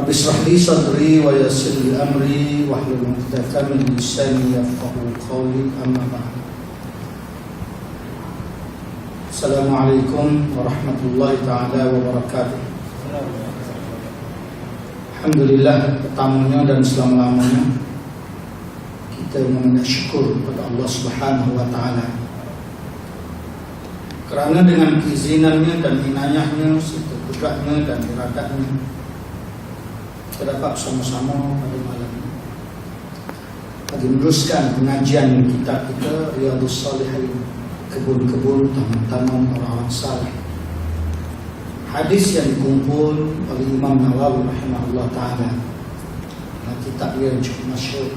Rabbi shrah li sadri wa yassir li amri wahlul 'uqdatam min lisani yafqahu qawli, amma ba'd. Assalamualaikum warahmatullahi taala wabarakatuh. Alhamdulillah, pertamanya dan selama-lamanya kita mengucap syukur kepada Allah Subhanahu wa taala. Kerana dengan keizinannya dan inayahnya, serta kudratnya dan iradatnya, kita dapat bersama-sama pada malam ini bagi meneruskan pengajian kita Riyadhus Shalihin, kebun-kebun taman-taman orang-orang saleh. Hadis yang dikumpul oleh Imam Nawawi rahimahullah ta'ala, kitab yang cukup masyhur,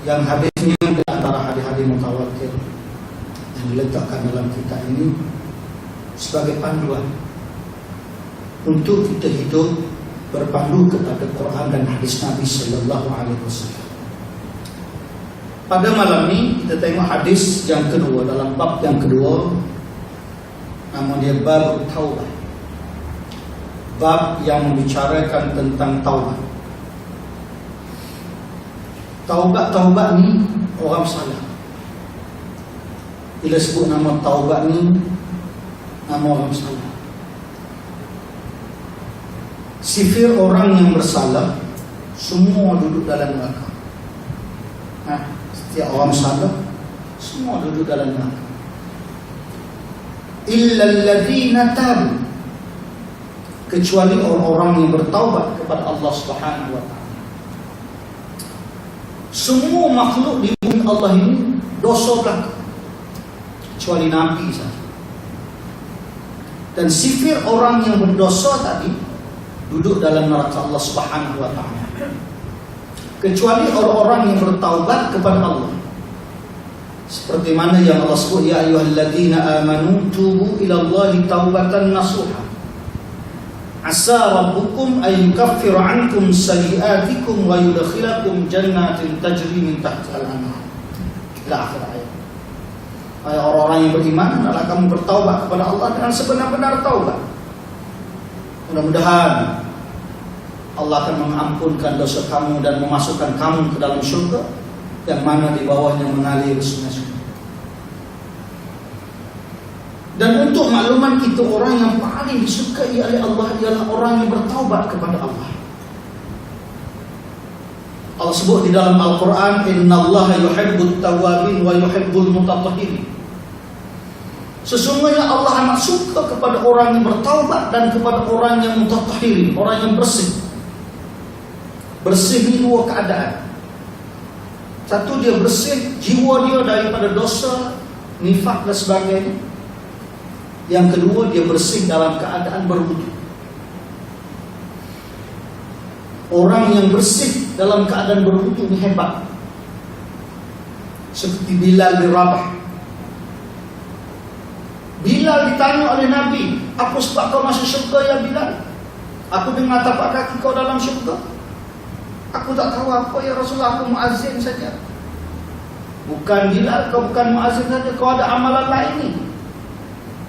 yang hadisnya di antara hadis-hadis mutawatir yang diletakkan dalam kitab ini sebagai panduan untuk kita hidup berpandu kepada Quran dan hadis Nabi sallallahu alaihi wasallam. Pada malam ini kita tengok hadis yang kedua dalam bab yang kedua, nama dia bab taubah. Bab yang membicarakan tentang taubat. Taubat ni orang salah. Bila sebut nama taubat ni, nama orang salah. Sifir orang yang bersalah semua duduk dalam neraka. Setiap orang salah semua duduk dalam neraka. Illa alladhina tabu, kecuali orang-orang yang bertaubat kepada Allah Subhanahu wa taala. Semua makhluk di bumi Allah ini dosa belaka, kecuali Nabi saja. Dan sifir orang yang berdosa tadi duduk dalam neraka Allah Subhanahu wa taala, kecuali orang-orang yang bertaubat kepada Allah. Seperti mana yang Allah sebut, ya ayyuhalladzina amanu tubu ilallahi taubatan nasuha asa rabbukum ay yukaffira ankum sayiatikum wa yudkhilakum jannatin tajri min tahtiha al-anhar. Ila akhir ayat. Orang-orang yang beriman, hendaklah kamu bertaubat kepada Allah dengan sebenar-benar taubat. Mudah-mudahan Allah akan mengampunkan dosa kamu dan memasukkan kamu ke dalam syurga yang mana di bawahnya mengalir sungai-sungai. Dan untuk makluman kita, orang yang paling disukai oleh Allah ialah orang yang bertaubat kepada Allah. Allah sebut di dalam Al-Quran, innallaha yuhibbut tawwabin wa yuhibbul mutatahhirin. Sesungguhnya Allah amat suka kepada orang yang bertaubat dan kepada orang yang mutatahhirin, orang yang bersih. Bersih ni dua keadaan. Satu, dia bersih jiwa dia daripada dosa, nifak dan sebagainya. Yang kedua, dia bersih dalam keadaan berwudu. Orang yang bersih dalam keadaan berwudu ni hebat. Seperti Bilal bin Rabah. Bilal ditanya oleh Nabi, apa sebab kau masuk syurga ya Bilal? Aku dengar tapak kaki kau dalam syurga. Aku tak tahu apa ya Rasulullah, aku muazzin saja. Bukan Bilal, kau bukan muazzin saja, kau ada amalan lain ni.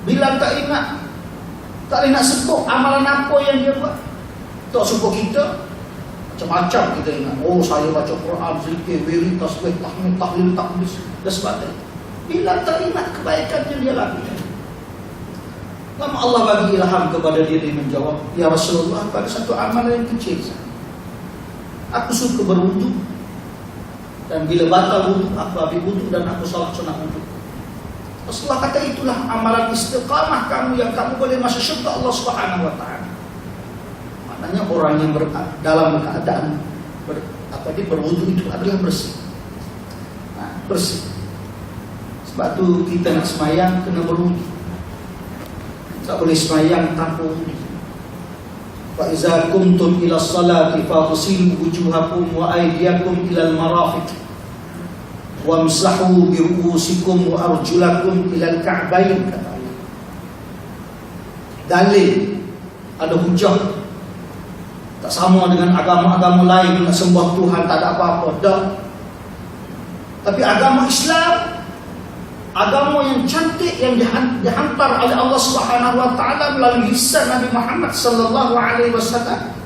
Bilal tak ingat, tak boleh nak sebut amalan apa yang dia buat. Tak sebut kita, macam-macam kita ingat. Oh, saya baca Quran, zikir, wirid, tasbih, tahmid, tahlil, takbis dan sebagainya. Bilal tak ingat kebaikan yang dia lakukan. Lama Allah bagi ilham kepada dia, dia menjawab, ya Rasulullah, pada satu amalan yang kecil saja. Aku suka berwudu, dan bila batal wudu, aku habis wudu dan aku salat sunat wudu. Rasulullah kata, itulah amalan istiqamah kamu yang kamu boleh masuk syurga Allah Subhanahu wa taala. Maknanya orang yang dalam keadaan berwudu itu adalah bersih. Bersih. Sebab tu kita nak semayang kena berwudu. Tak boleh semayang tanpa wudu. Wa iza kuntum ila salati faghsilu wujuhakum wa aydiyakum ila al-marafiq wamsahu bi ru'usikum wa arjulakum ila al-ka'bayn, kata Allah. Dalil, ada hujah. Tak sama dengan agama-agama lain nak sembah Tuhan tak ada apa-apa, dah. Tapi agama Islam agama yang cantik yang dihantar oleh Allah Subhanahu wa taala melalui lisan Nabi Muhammad sallallahu alaihi wasallam.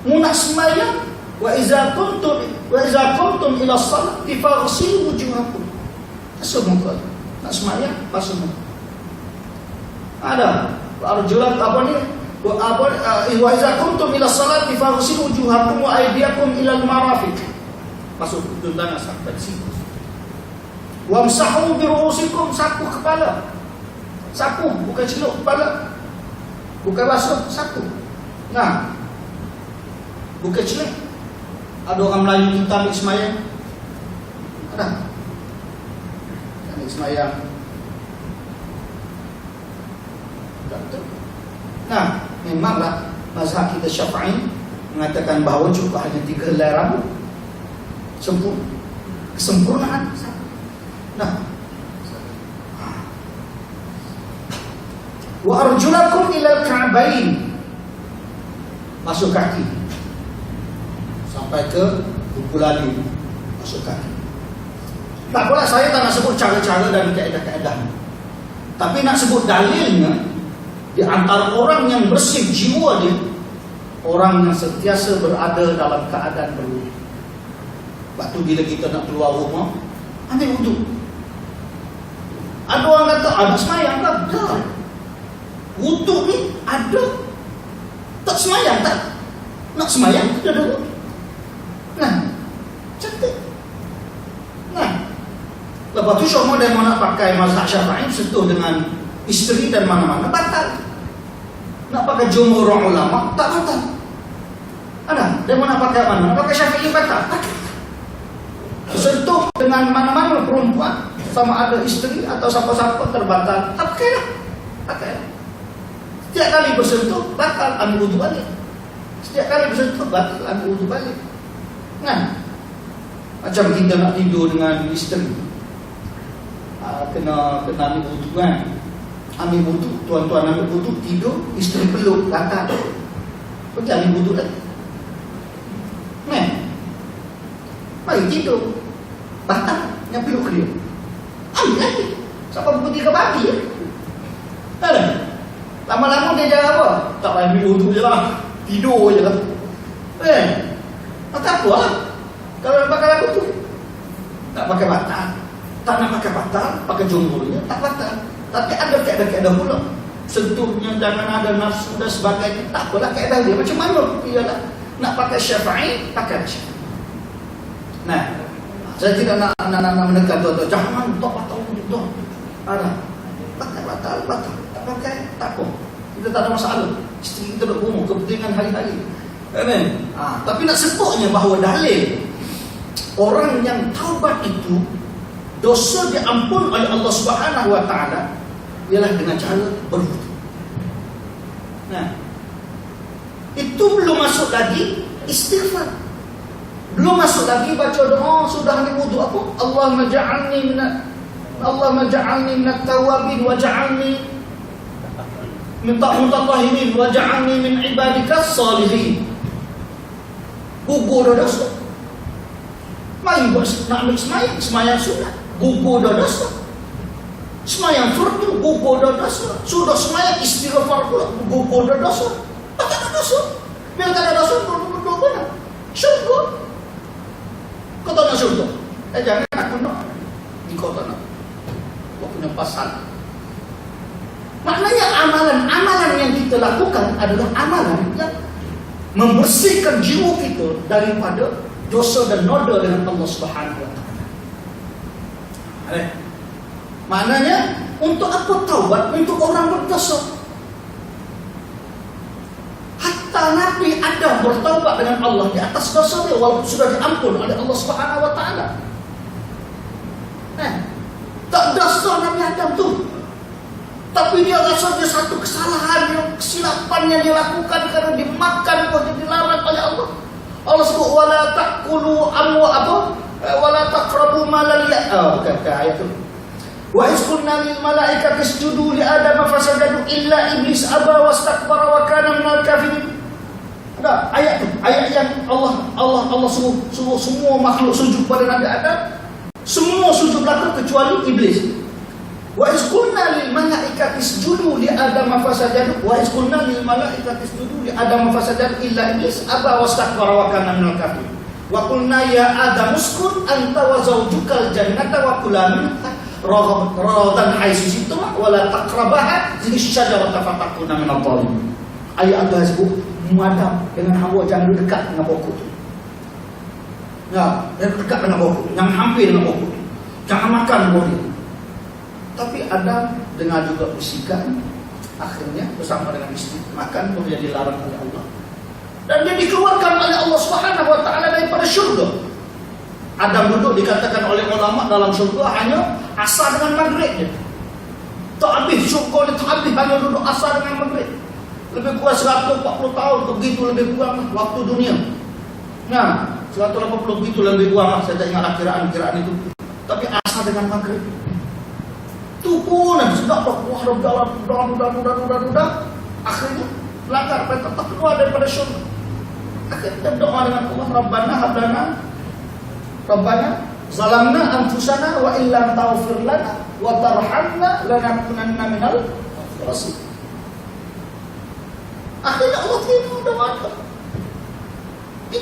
Munak sembahyang, wa iza kuntum ila sholati faghsilu wujuhakum. Basuh muka. Nak sembahyang, basuh muka. Ada arjulan apa ni? Wa iza kuntum ila sholati faghsilu wujuhakum wa aydiyakum ila al-marafiq. Masuk ke tanah sampai sini. Wamsahu bi ru'usikum, sapu kepala. Sapu, bukan celup kepala. Bukan basuh, sapu. Nah, bukan celup. Ada orang Melayu kita ambil semayang. Ada. Ambil semayang. Nah, memanglah mazhab kita Syafi'i mengatakan bahawa cukup hanya 3 helai rambut. Kesempurnaan. Nah, wa arjulakum ila al-ka'bain, masuk kaki sampai ke buku lali, masuk kaki. Tak apalah, saya tak nak sebut cara-cara dan kaedah-kaedah, tapi nak sebut dalilnya. Di antara orang yang bersih jiwa dia, orang yang sentiasa berada dalam keadaan berwudu. Waktu bila kita nak keluar rumah, ambil wudu. Ada orang kata, ada semayang tak? Dah. Wudu ni ada. Tak semayang tak? Nak semayang, kita ada wudu. Nah, cantik. Nah, lepas tu semua dia nak pakai mazhab Syafi'i sentuh dengan isteri dan mana-mana, batal. Nak pakai jumhur ulama, tak batal. Ada, dia nak pakai mana? Nak pakai Syafi'i, batal. Sentuh dengan mana-mana perempuan, sama ada isteri atau siapa-siapa, terbatal. Pakailah. Pakailah. Setiap kali bersentuh, batal, ambil wudu balik. Setiap kali bersentuh, batal, ambil wudu balik. Nah, macam kita nak tidur dengan isteri, kena ambil wudu kan. Ambil wudu, tuan-tuan ambil wudu, tidur, isteri peluk, batal. Pergi ambil wudu lagi. Nah, mari tidur, batal, yang peluk dia. Ambil lagi. Sampai pukul 3 pagi ya. Ada. Lama-lama dia jalan apa? Tak ambil wudu je lah, tidur je lah. Tak apa lah. Kalau nak pakai lagu tu, tak pakai batal. Tak nak pakai batal, pakai jumhurnya, tak batal. Tapi ada kaedah-kaedah pula. Sentuhnya jangan ada nafsu dan sebagainya. Tak apalah kaedah dia. Macam mana? Ialah nak pakai Syafi'i, pakai Syafi'i. Nah, saya tidak nak menekan tuan-tuan. Jangan tak batal wudu. Ada. Pakai batal. Tak pakai, tak apa. Kita tak ada masalah. Isteri kita duduk rumah, kepentingan hari-hari. Amen. Tapi nak sebutnya bahawa dalil orang yang taubat itu dosa diampun oleh Allah Subhanahu wa taala ialah dengan cara berwudu. Nah, itu belum masuk lagi istighfar. Belum masuk lagi baca doa sudah ni wudu apa? Allahumma ja'alni minat tawabin wa ja'alni min tahirin wa ja'alni min ibadikas salihin. Gugur dosa. Mari buat nak ambil semayang sunat, gugur dosa. Semayang fardu, gugur dosa. Sudah semayang istighfar pula, gugur dosa. Tak ada dosa. Bila tak ada dosa, berdoa mana? Syurga. Kau tak nak syurga? Jangan aku nak. Kau tak nak. Kau punya pasal. Maknanya amalan yang kita lakukan adalah amalan yang membersihkan jiwa kita daripada dosa dan noda dengan Allah Subhanahu wa taala. Maknanya untuk apa taubat? Untuk orang berdosa. Hatta Nabi Adam bertaubat dengan Allah di atas dosa dia walaupun sudah diampun oleh Allah Subhanahu wa taala. Tak dosa Nabi Adam tu. Tapi dia rasa dia satu kesalahan, kesilapan yang dia lakukan kerana dimakan atau dilarang oleh Allah. Allah sebut wala taqulu wala taqrabu malal bukan ayat itu. Wa isqulna lil malaikati isjudu li adam fasajadu illa iblis aba wastakbara wa kana minal kafirin. Ada ayat itu, ayat yang Allah suruh semua makhluk sujud pada Nabi Adam. Semua sujud belaka kecuali iblis. Wa iz qulna lil malaikati isjudu li Adam fasajadu wa iz qulna lil malaikati isjudu li Adam fasajadu illa iblis aba wastakbara wa kana minal kafirin. Wa qulna ya Adam uskun anta wa zawjukal jannata wa kula minha ragadan haitsu shi'tuma wa la taqrabaha asy-syajarata fatakuna minadh dhalimin. Ayat Allah sebut Adam dengan Hawa jangan dekat dengan pokok itu. Ya, jangan dekat dengan pokok, jangan hampir dengan pokok. Jangan makan pokok. Tapi Adam dengar juga bisikan, akhirnya bersama dengan istri makan, kemudian dilarang oleh Allah. Dan dia dikeluarkan oleh Allah Subhanahu wa taala daripada syurga. Adam duduk dikatakan oleh ulama dalam syurga hanya asar dengan maghrib je. Tak habis syurga ni, tak habis hanya duduk asar dengan maghrib. Lebih kurang 140 tahun begitu lebih kurang waktu dunia. Nah, 180 begitu lebih kurang, saya tak ingat kiraan itu. Tapi asar dengan maghrib. Itu pun sedap wah dalam akhirnya langgar tetap keluar daripada syurga. Akhirnya doa dengan Allah, Rabbana zalamna anfusana wa illam taghfir lana wa tarhamna lanakunanna minal khasirin. Akhirnya Allah terima doa itu.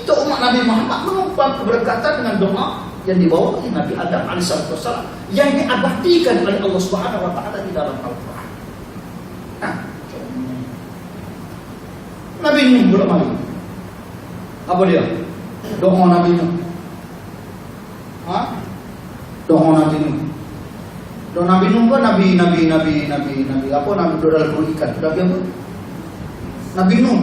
Itu umat Nabi Muhammad menumpang keberkatan dengan doa yang dibawa oleh Nabi Adam alaihissalam yang diabadikan oleh Allah Subhanahu wa taala di dalam Al-Qur'an. Nah, Nabi Nuh belum lagi. Apa dia? Doa Nabi Nuh. Doa Nabi Nuh. Doa Nabi Nuh kan Nabi apa Nabi dalam ikan. Nabi apa? Nabi Nuh,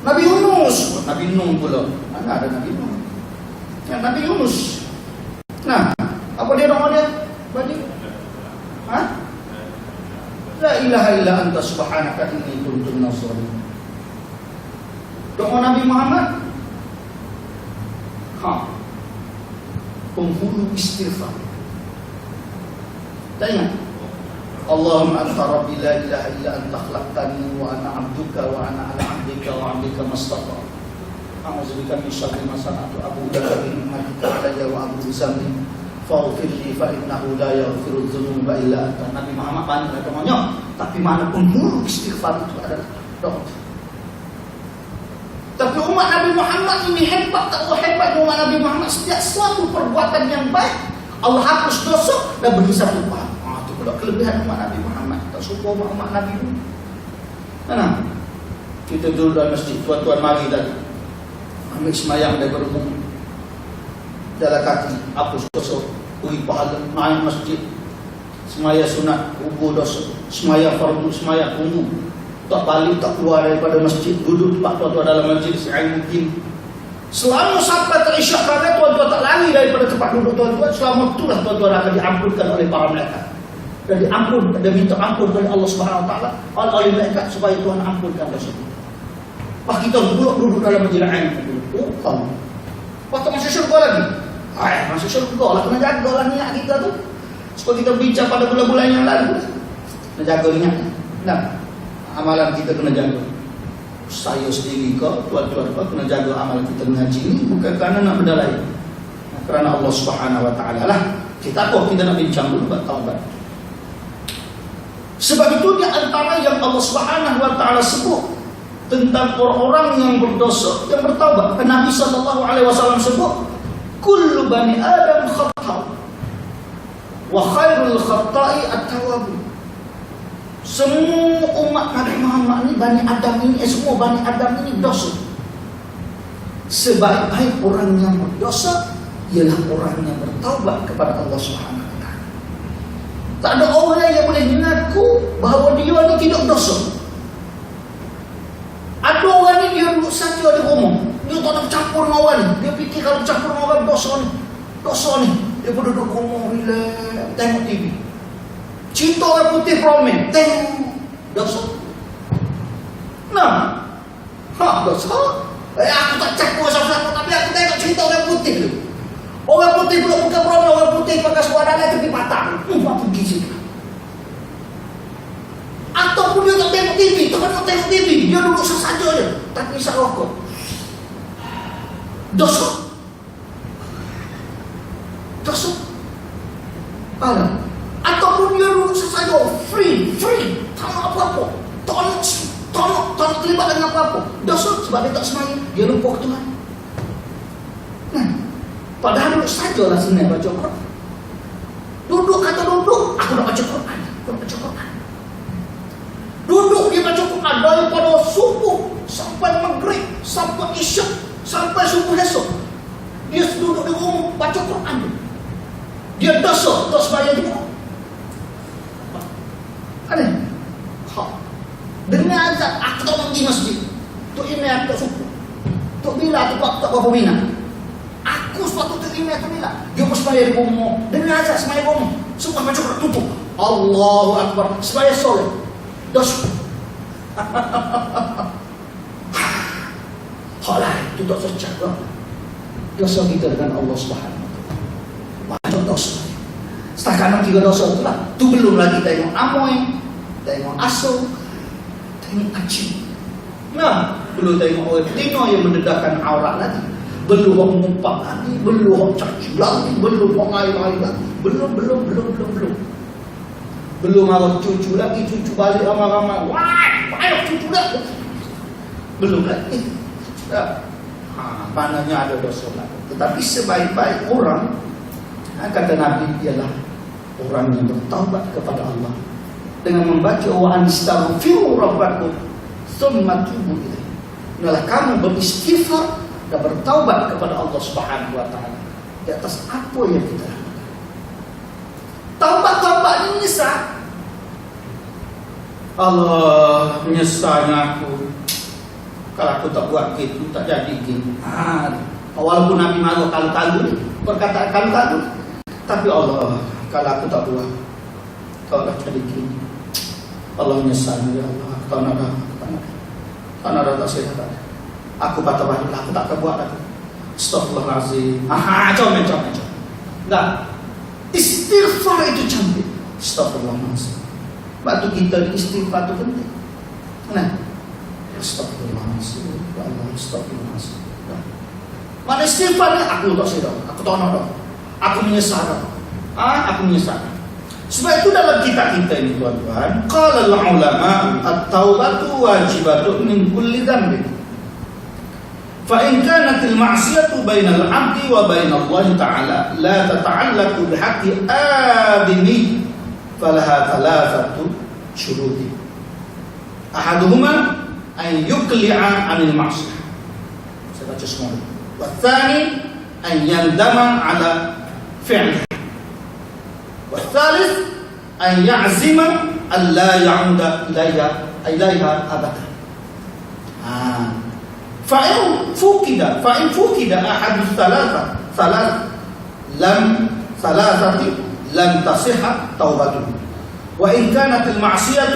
Nabi Yunus. Nabi Nuh pula. Mana ada Nabi Nuh? Ya, Nabi Yunus. Nah, apa dia doa dia? Bagi? La ilaha illa anta subhanaka inni kuntu minadh dhalimin. Doa Nabi Muhammad. Penghulu istighfar. Tanya. Allahumma anta rabbi la ilaha illa anta khalaqtani wa ana 'abduka wa ana 'ala 'abdika wa 'abdika mastata'tu. A'udzubika min syarri ma sana'tu a'udzu bika min ni'matika 'alayya wa a'udzu bisammi faghfir li fa innahu la yaghfiru dzunuba illa anta. Nabi Muhammad banyak doanya, tapi mana penghulu istighfar itu adalah doa. Tapi umat Nabi Muhammad ini hebat, tak hebat umat Nabi Muhammad. Setiap suatu perbuatan yang baik Allah hapus dosa dan beri satu pahala. Itu pula kelebihan umat Nabi Muhammad. Tak suka umat Nabi itu. Mana? Kita duduk dalam masjid, tuan-tuan mari tadi ambil semayang daripada rumah, jalan kaki, hapus dosa, beri pahala. Main masjid, semayang sunat, ubur dosa, semayang fardu, semayang umum, tak balik, tak keluar daripada masjid, duduk tempat tuan-tuan dalam masjid mungkin. Selama sampai terisyak kerana tuan-tuan tak lari daripada tempat duduk tuan-tuan, selama itulah tuan-tuan akan diampunkan oleh para malaikat. Dan diampun, dan minta ampun dari Allah Subhanahu wa taala oleh malaikat supaya Tuhan ampunkan dosa. Pak kita duduk dalam masjid oh, kamu. Waktu masuk syurga lagi. Masuk syurga lah, kena jaga lah niat kita tu. Supaya kita bincang pada bulan-bulan yang lalu. Kena jaga niat. Nah, amalan kita kena jaga. Saya sendiri ke, tuan-tuan ke, kena jaga amalan kita mengaji ini bukan kerana nak benda lain. Kerana Allah Subhanahu wa taala lah. Kita nak bincang dulu buat taubat. Sebab itu di antara yang Allah Subhanahu wa taala sebut tentang orang-orang yang berdosa yang bertaubat. Nabi sallallahu alaihi wasallam sebut, "Kullu bani Adam khata' wa khairul khata'i at-tawwab." Semua umat Nabi Muhammad ini, Bani Adam ini, semua Bani Adam ini dosa. Sebaik-baik orang yang berdosa ialah orang yang bertaubat kepada Allah Subhanahu wa taala. Tak ada orang yang boleh mengaku bahawa dia ni tidak dosa. Ada orang ni dia duduk saja di rumah, dia tak nak campur dengan orang ni. Dia fikir kalau campur dengan orang dosa ni. Dia pun duduk rumah relax, tengok TV. Cinta orang putih promen, tengok dosa. Nah, dosa. Aku tak campur sama-sama, tapi aku tengok cinta orang putih tu. Orang putih belum buka promen, orang putih pakai suadana tepi patah. Apa pergi situ? Ataupun dia tak tengok TV, tak tengok TV, dia duduk sesaja je, tak isap rokok. Dosa. Ada. Ataupun dia duduk saja free, tak nak apa-apa, tak terlibat dengan apa-apa. Dosa sebab dia tak semayang, dia lupa ke Tuhan. Nah, padahal duduk sajalah sebenarnya baca Quran. Duduk kata duduk, aku nak baca Quran, Duduk dia baca Quran daripada subuh sampai maghrib, sampai isyak, sampai subuh esok. Dia duduk di rumah baca Quran. Dia dosa, tak semayang juga. Ada? Dengar azan, aku tak pergi masjid. Tok email aku tak suka. Tok bila aku tak berapa minat. Aku sepatutnya email tu bila. Dia pun sembahyang di rumah. Dengar azan sembahyang di rumah. Sumpah macam nak tutup. Allahu Akbar. Sembahyang soleh. Dosa. Halah, itu tak secara. Dosa kita dengan Allah Subhanahu wa taala. Macam dosa. Setakat 3 dosa itulah. Tu belum lagi tengok amoy, tengok asuh, tengok kacing. Nah, belum tengok orang betina yang mendedahkan aurat lagi. Belum orang mengumpat lagi, belum orang caci lagi, belum orang air-air lagi. Belum. Belum orang cucu lagi, cucu balik ramai-ramai. Wah, banyak cucu dah. Belum lagi. Maknanya ada dosa lagi. Tetapi sebaik-baik orang, kata Nabi, ialah orang yang bertaubat kepada Allah dengan membaca wa anistaghfiru rabbakum tsumma tubu ilaihi. Adalah kamu beristighfar dan bertaubat kepada Allah Subhanahu wa taala di atas apa yang kita lakukan. Taubat ini menyesal. Allah, menyesalnya aku. Kalau aku tak buat gitu, tak jadi gitu. Walaupun Nabi marah kalau-kalau ni, perkataan kalau-kalau. Tapi Allah, kalau aku tak buat, kau dah jadi gini. Allah menyesal, ya Allah. Tak ada tak saya. Aku patah balik, aku tak akan buat lagi. Astaghfirullahaladzim. Macam. Tak. Istighfar itu cantik. Astaghfirullahaladzim. Sebab tu kita istighfar itu penting. Nah, astaghfirullahaladzim. Ya Allah, astaghfirullahaladzim. Mana istighfar ni? Aku tak sedar. Aku tak nak dah. Aku menyesal. Aku menyesal. Sebab itu dalam kitab kita ini tuan-tuan, qala al-ulama at-taubatu wajibatun min kulli dhanbin. Fa in kanat al-ma'siyatu bainal 'abdi wa bainal Allah ta'ala la tata'allaqu bi haqqi adami falaha thalathatu syuruti. Ahaduhuma an yuqli'a 'anil ma'siyah. Saya baca semua. Wa tsani an yandama 'ala fi'lihi. والثالث أن يعزم أن لا يعود إليها أبدا. فإن فقد أحد ثلاثة لم تصح توبته. وإن كانت المعصية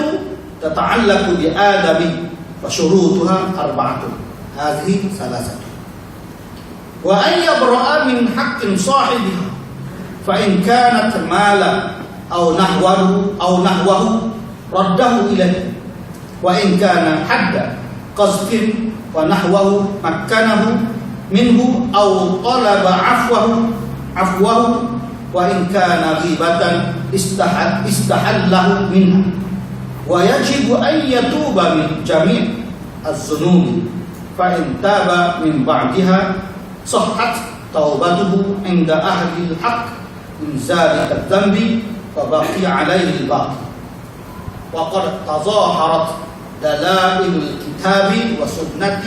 تتعلق بآدم فشروطها 4. هذه 3. وأن يبرأ من حق صاحبها. فإن كانت مالا أو نحوه رده إليه. وإن كان حد قذف ونحوه مكنه منه أو طلب عفوه. وإن كان غيبة استحله منها. ويجب أن يتوب من جميع الذنوب. فإن تاب من بعدها صحت توبته عند أهل الحق من ذلك الذنب وبقي عليه الباقي. وقد تظاهرت دلائل الكتاب والسنة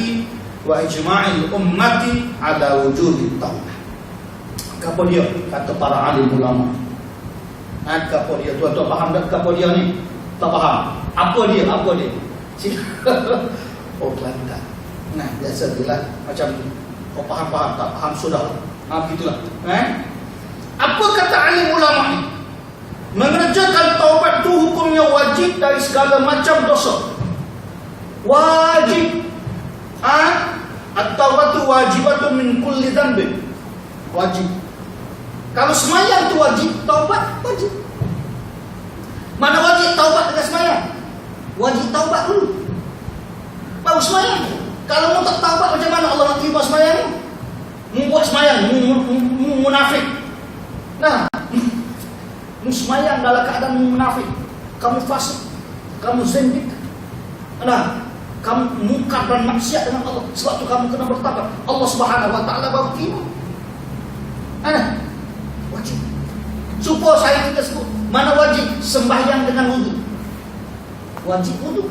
وإجماع الأمة على وجوب التوبة. Apa dia? Kata para alim ulama. Apa dia? Tuan-tuan faham tak apa dia ni? Tak faham. Apa dia? Oh, kelakar. Nah, biasa dia macam ni. Oh, faham, tak faham sudah. Begitulah. Apa kata alim ulama ni? Mengerjakan taubat itu hukumnya wajib dari segala macam dosa. Wajib. At-taubatu wajibatun min kulli dhanbin. Wajib. Kalau semayang itu wajib, taubat wajib. Mana wajib taubat dengan semayang? Wajib taubat dulu, baru semayang. Kalau mau tak taubat, macam mana Allah nak terima semayang? Membuat semayang, munafik. Nah, Musmayang dalam keadaan munafik, kamu fasik, kamu zindik, nah, kamu mungkar dan maksiat dengan Allah. Sebab itu kamu kena bertaubat. Allah Subhanahu wa taala baru terima. Wajib. Supaya saya kita sebut, mana wajib? Sembahyang dengan wudu. Wajib wudu.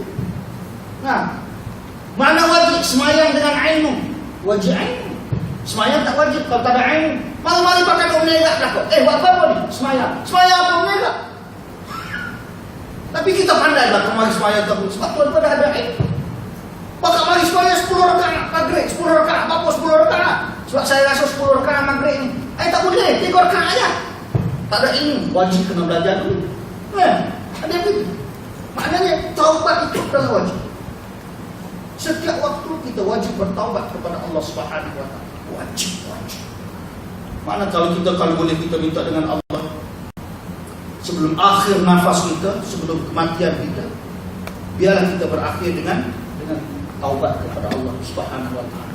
Nah, mana wajib? Semayang dengan ilmu. Wajib ilmu. Semayang tak wajib kalau tak ada ilmu. Malam-malam pakai kau menegak dah kau. Buat apa ni? Semayang. Semayang apa menegak? Tapi kita pandai lah kemari semayang tak. Sebab tuan pada ada ilmu. Maka mari semayang 10 rakaat maghrib, 10 rakaat, apa 10 rakaat? Sebab saya rasa 10 rakaat maghrib ni. Tak boleh, 3 rakaat aja. Tak ada ilmu, wajib kena belajar dulu. Ada begitu. Maknanya taubat itu adalah wajib. Setiap waktu kita wajib bertaubat kepada Allah Subhanahu wa taala. Wajib. Mana kalau boleh kita minta dengan Allah sebelum akhir nafas kita, sebelum kematian kita, biarlah kita berakhir dengan taubat kepada Allah Subhanahu wa taala.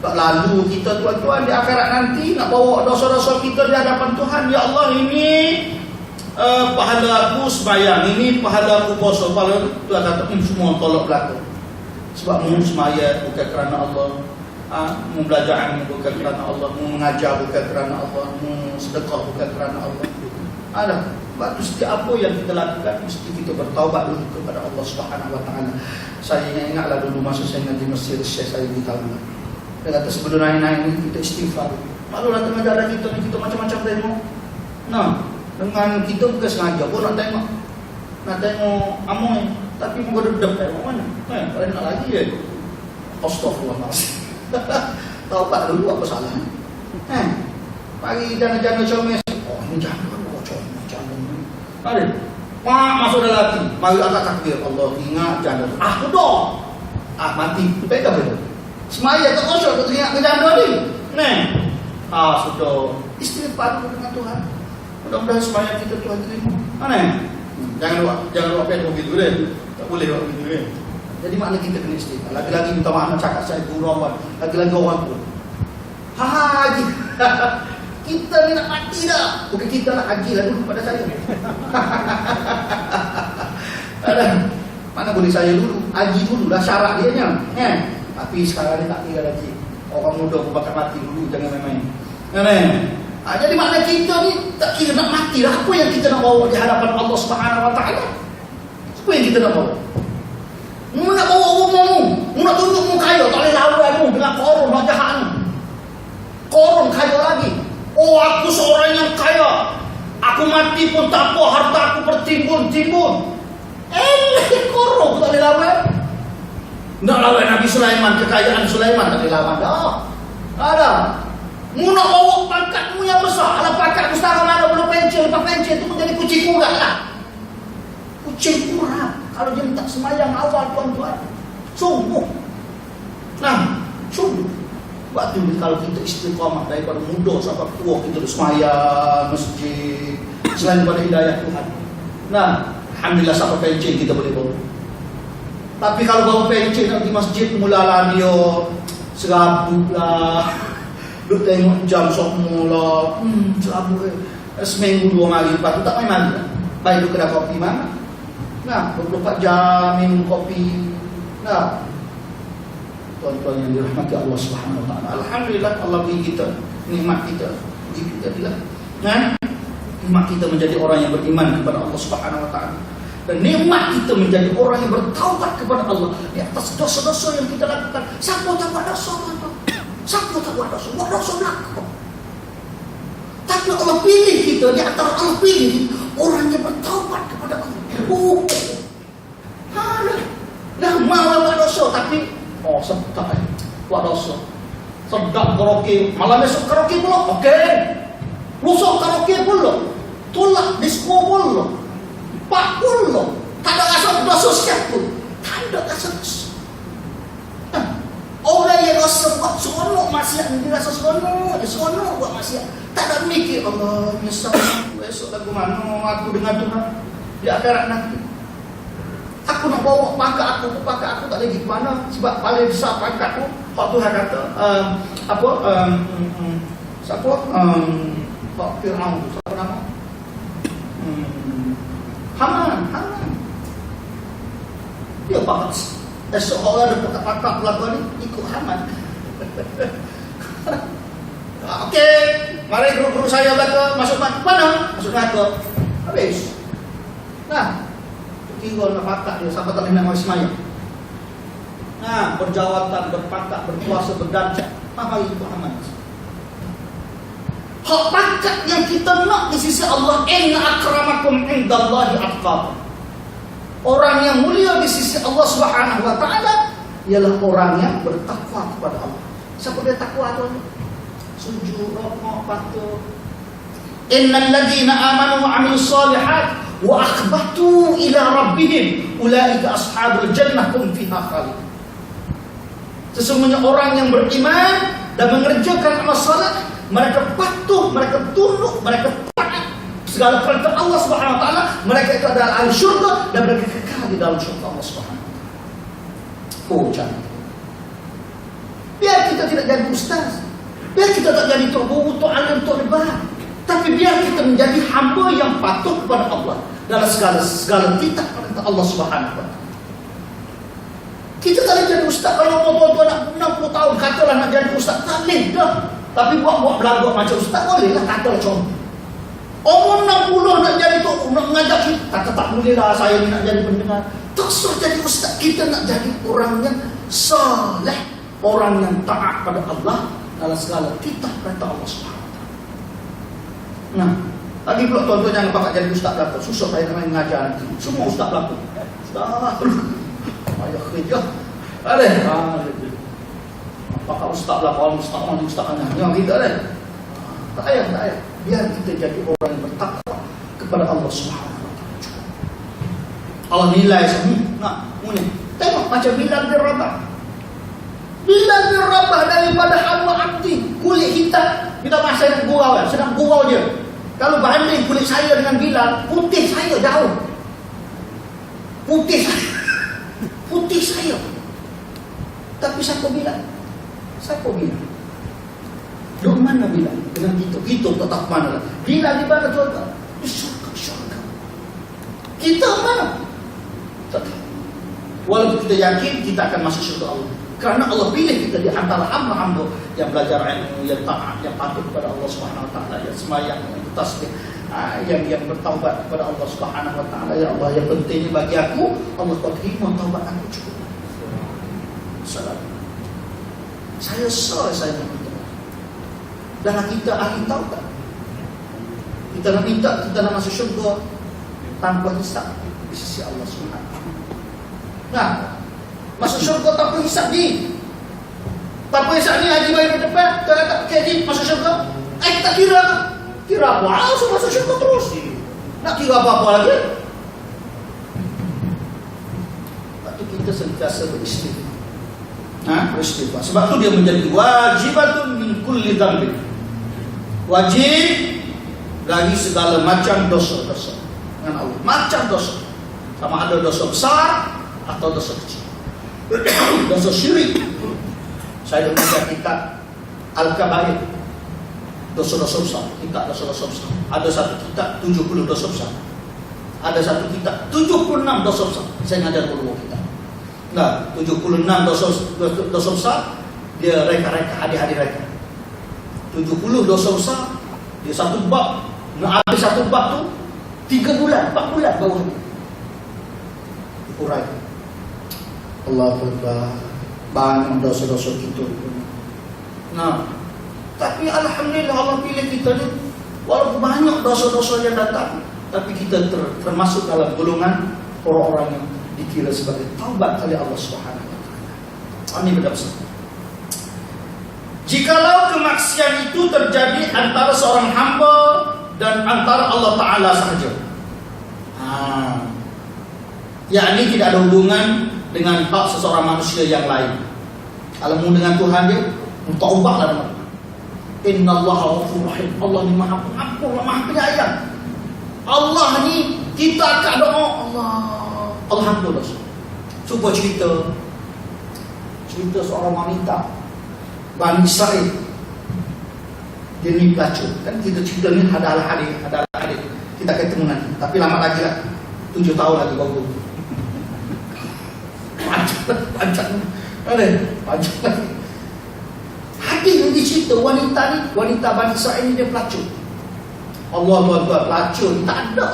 Tak lalu kita tuan-tuan di akhirat nanti nak bawa dosa-dosa kita di hadapan Tuhan. Ya Allah, ini pahala aku sembahyang, ini pahala aku puasa. Pahala Tuhan kata semua tolak belakang. Sebab mu sembahyang bukan kerana Allah, mu belajar ilmu bukan kerana Allah, mu mengajar bukan kerana Allah, mu sedekah bukan kerana Allah. Ada. Sebab itu setiap apa yang kita lakukan mesti kita bertaubat dulu kepada Allah Subhanahu wa taala. Saya ingatlah dulu masa saya ngaji Mesir, Syekh saya beritahu. Dia kata sebelum naik-naik ni kita istighfar. Malulah tengah jalan kita ni kita macam-macam tengok. Nah, dengan kita bukan sengaja pun nak tengok amoy, tapi muka dedap tengok mana. Kalau nak lagi je. Astaghfirullahaladzim. Taubat dulu apa salahnya? Pagi jana-jana comel. Oh, ini jana comel. Mari. Masuk dalam hati. Mari angkat takbir. Allah ingat jana. Sudah. Mati. Pegang betul. Semaya tak kosong tu ingat ke jana ni. Sudah. Istighfar dengan Tuhan. Mudah-mudahan semaya kita Tuhan terima. Jangan lupa pen begitu deh. Tak boleh buat begitu deh. Jadi makna kita kena istighfar. Lagi-lagi minta maaf cakap saya gurau. Lagi-lagi orang tu. Haji. Kita ni nak mati dah. Bukan kita nak haji lah dulu pada saya. Mana boleh saya dulu. Haji dulu lah syarat dia nya. Tapi sekarang ni tak tinggal lagi. Orang muda pun bakal mati dulu. Jangan main-main. Jadi makna kita ni tak kira nak mati lah. Apa yang kita nak bawa di hadapan Allah Subhanahu wa taala? Apa yang kita nak bawa? Mu nak bawa umum. Mu nak tunjuk mu kaya. Tak boleh lawan mu dengan korun nak jahat ni. Korun kaya lagi. Oh, aku seorang yang kaya. Aku mati pun tak apa, harta aku bertimbun-timbun. Korong tak boleh lawan. Nak lawan Nabi Sulaiman, kekayaan Sulaiman tak boleh lawan dah. Ada. Mu nak bawa pangkatmu yang besar. Alah pangkat sekarang mana belum pencil, lepas pencil tu menjadi kucing kurang lah. Kucing kurang. Kalau dia minta semayang awal tuan-tuan. Sungguh. Sungguh. Waktu ni kalau kita istiqamah daripada muda sampai tua kita semayang masjid selain daripada hidayah Tuhan. Alhamdulillah sampai pencin kita boleh bawa. Tapi kalau bawa pencin nak pergi masjid mulalah dia serabut lah. Duk tengok jam sok mula. Serabut seminggu 2 hari lepas tu tak main mandi. Baik duk kedai kopi mana? 24 jam minum kopi. Tuan-tuan yang dirahmati Allah Subhanahu wa taala. Alhamdulillah Allah beri kita nikmat kita. Beri kita bila. Nikmat kita menjadi orang yang beriman kepada Allah Subhanahu wa taala. Dan nikmat kita menjadi orang yang bertaubat kepada Allah di atas dosa-dosa yang kita lakukan. Siapa tak buat dosa? Siapa tak buat dosa? Buat dosa nak. Tapi Allah pilih kita di antara Allah pilih orang yang bertaubat kepada Allah. Dah mau buat dosa tapi sedap buat dosa. Sedap karaoke. Malam besok karaoke pula. Okey. Lusa karaoke pula. Tolak disco pula. Pak pula. Tak ada rasa dosa siapa. Tak ada rasa dosa. Orang yang rasa buat seronok maksiat dia rasa seronok. Dia seronok buat maksiat. Tak ada mikir Allah nyesal besok lagu mana aku dengan Tuhan di akhirat nanti. Aku nak bawa pangkat aku tak lagi ke mana sebab paling besar pangkat aku. Pak Tuhan kata siapa Pak Fir'aun tu siapa nama? pakat. Esok orang ada pakat lakukan ni ikut Hamad. Okey, mari guru-guru saya kata masuk mana? Masuk neraka. Habis. Nah, tinggal nak pakat dia sampai tak nak mari sembahyang. Nah, berjawatan, berpakat, berpuasa, berdanca. Apa itu Hamad? Hak pakat yang kita nak di sisi Allah, inna akramakum indallahi atqakum. Orang yang mulia di sisi Allah Subhanahu wa taala ialah orang yang bertakwa kepada Allah. Siapa dia takwa tu? Sujud, rukuk, patuh. Innal ladzina amanu wa 'amilus shalihat wa akhbatu ila rabbihim ulaika ashabul jannah hum fiha khalidun. Sesungguhnya orang yang beriman dan mengerjakan amal saleh, mereka patuh, mereka tunduk, mereka taat segala perintah Allah Subhanahu wa taala, mereka itu adalah ahli syurga dan mereka kekal di dalam syurga Allah Subhanahu wa taala. Oh, jangan. Biar kita tidak jadi ustaz, biar kita tak jadi tok guru, tok alim, tok riba, tapi biar kita menjadi hamba yang patuh kepada Allah dalam segala titah perintah Allah Subhanahu wa taala. Kita tak boleh jadi ustaz kalau tua-tua nak 60 tahun katalah nak jadi ustaz, tak boleh dah. Tapi buat belagak macam ustaz boleh lah, katalah contoh. Umur 60 nak jadi tu, nak mengajak kita, kata tak boleh lah saya ni nak jadi pendengar. Tak usah jadi ustaz, kita nak jadi orang yang saleh, orang yang taat pada Allah dalam segala titah perintah Allah Subhanahu wa taala. Nah, lagi pula tuan-tuan jangan pakai jadi ustaz belakang. Susah saya nak mengajar nanti. Semua ustaz belakang. Ustaz. Ayah kerja. Apakah ustaz belakang, ustaz anak. Yang kita tak payah. Biar kita jadi orang yang bertakwa kepada Allah Subhanahu wa taala. Allah nilai sini. Nah, ini. Tengok macam Bilal bin Rabah. Bilal bin Rabah daripada hamba abdi, kulit hitam. Bila masa nak gurau, sedang gurau je. Kalau banding kulit saya dengan Bilal, putih saya jauh. Putih saya. Tapi siapa Bilal? Duk mana Bilal? Dengan kita tetap mana lah. Bilal di mana tuan-tuan? Di syurga. Kita mana? Tak tahu. Walaupun kita yakin kita akan masuk syurga Allah. Karena Allah pilih kita di antara hamba-hamba yang belajar ilmu, yang taat, yang patuh kepada Allah Subhanahu wa taala, yang sembahyang, yang tasbih, yang bertaubat kepada Allah Subhanahu wa taala. Ya Allah, yang pentingnya bagi aku, Allah terima taubat aku cukup. Salam. Saya minta. Dan kita ahli taubat. Kita nak minta, kita nak masuk syurga tanpa hisab di sisi Allah Subhanahu wa taala. Nah, masuk syurga tanpa hisab ni. Tanpa hisab ni haji baik di depan, kita kata kaji masuk syurga. Kita kira apa? Masuk syurga terus. Nak kira apa-apa lagi? Lepas tu kita sentiasa beristighfar. Beristighfar. Sebab tu dia menjadi wajibatun min kulli dhanbin. Wajib dari segala macam dosa-dosa dengan Allah. Macam dosa. Sama ada dosa besar atau dosa kecil. Dosa syirik. Saya membaca kitab Al-Kabair. Dosa-dosa besar. Kitab dosa-dosa besar. Ada satu kitab 70 dosa besar. Ada satu kitab 76 dosa besar. Saya ngajar dulu kitab. Nah, 76 dosa besar. Dia reka-reka, adik-adik reka. 70 dosa besar. Dia satu bab. Nak habis satu bab tu 3 bulan, 4 bulan baru habis. Urai. Allah Akbar. Banyak dosa-dosa kita. Nah, tapi alhamdulillah Allah pilih kita ni. Walaupun banyak dosa-dosa yang datang, tapi kita termasuk dalam golongan orang-orang yang dikira sebagai taubat oleh Allah Subhanahu wa taala. Ini benda besar. Jikalau kemaksiatan itu terjadi antara seorang hamba dan antara Allah Ta'ala sahaja, yakni tidak ada hubungan dengan hak seseorang manusia yang lain. Kalau mu dengan Tuhan dia, taubatlah dengan Tuhan. Innallaha ghafurur rahim. Allah ni Maha Pengampun, Maha Penyayang. Allah ni kita akan doa Allah ampun. Cuba cerita seorang wanita Bani Israel. Dia ni pelacur. Kan kita cerita ni ada hadis. Kita ketemu nanti. Tapi lama lagi lah. 7 tahun lagi baru. Panjang. Hadir di situ wanita ni, wanita Bani Israel ini dia pelacur. Allah Tuhan, pelacur ni tak ada.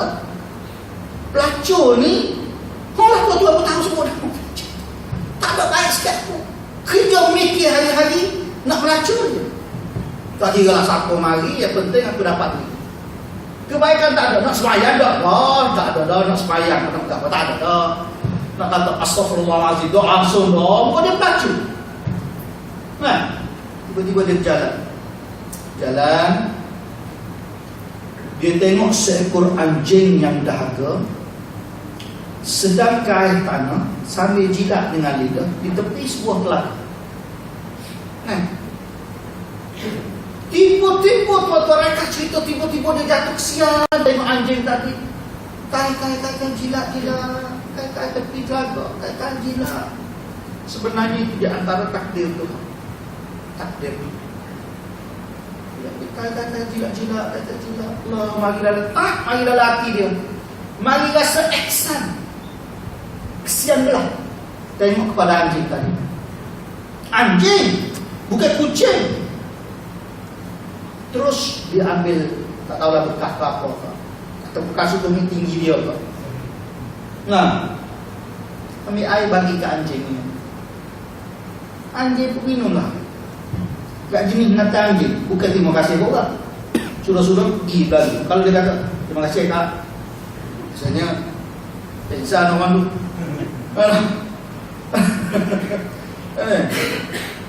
Pelacur ni, Allah Tuhan pun tahu semua dah. Tak ada baik sikit pun. Kerja mikir hari-hari nak pelacur je. Tak kira lah siapa mari, yang penting aku dapat ni. Kebaikan tak ada, nak sembahyang tak? Tak ada dah, nak sembahyang tak ada dah. Nak kata astagfirullahaladzim, doa sunnah, bukan dia pelacur. Nah, tiba-tiba dia jalan, dia tengok seekor anjing yang dahaga sedang ke air tanah sambil jilat dengan lidah di tepi sebuah telaga. Tiba-tiba tuan-tuan mereka cerita, tiba-tiba dia jatuh kesian tengok anjing tadi. Tai jilat, kai tepi telaga, kai jilat. Sebenarnya itu di antara takdir Tuhan. Takdir. Kai jilat. Allah, marilah letak, marilah laki dia. Marilah se-eksan. Kesianlah tengok kepada anjing tadi. Anjing, bukan kucing. Terus dia ambil, tak tahulah bekas apa. Atau bekas itu tinggi dia apa. Nah, ambil air bagi ke anjing ini. Anjing pun minumlah. Gak jenis nata anjing, bukan terima kasih orang. Sudah pergi lagi. Kalau dia kata terima kasih kak, misalnya insan orang tu.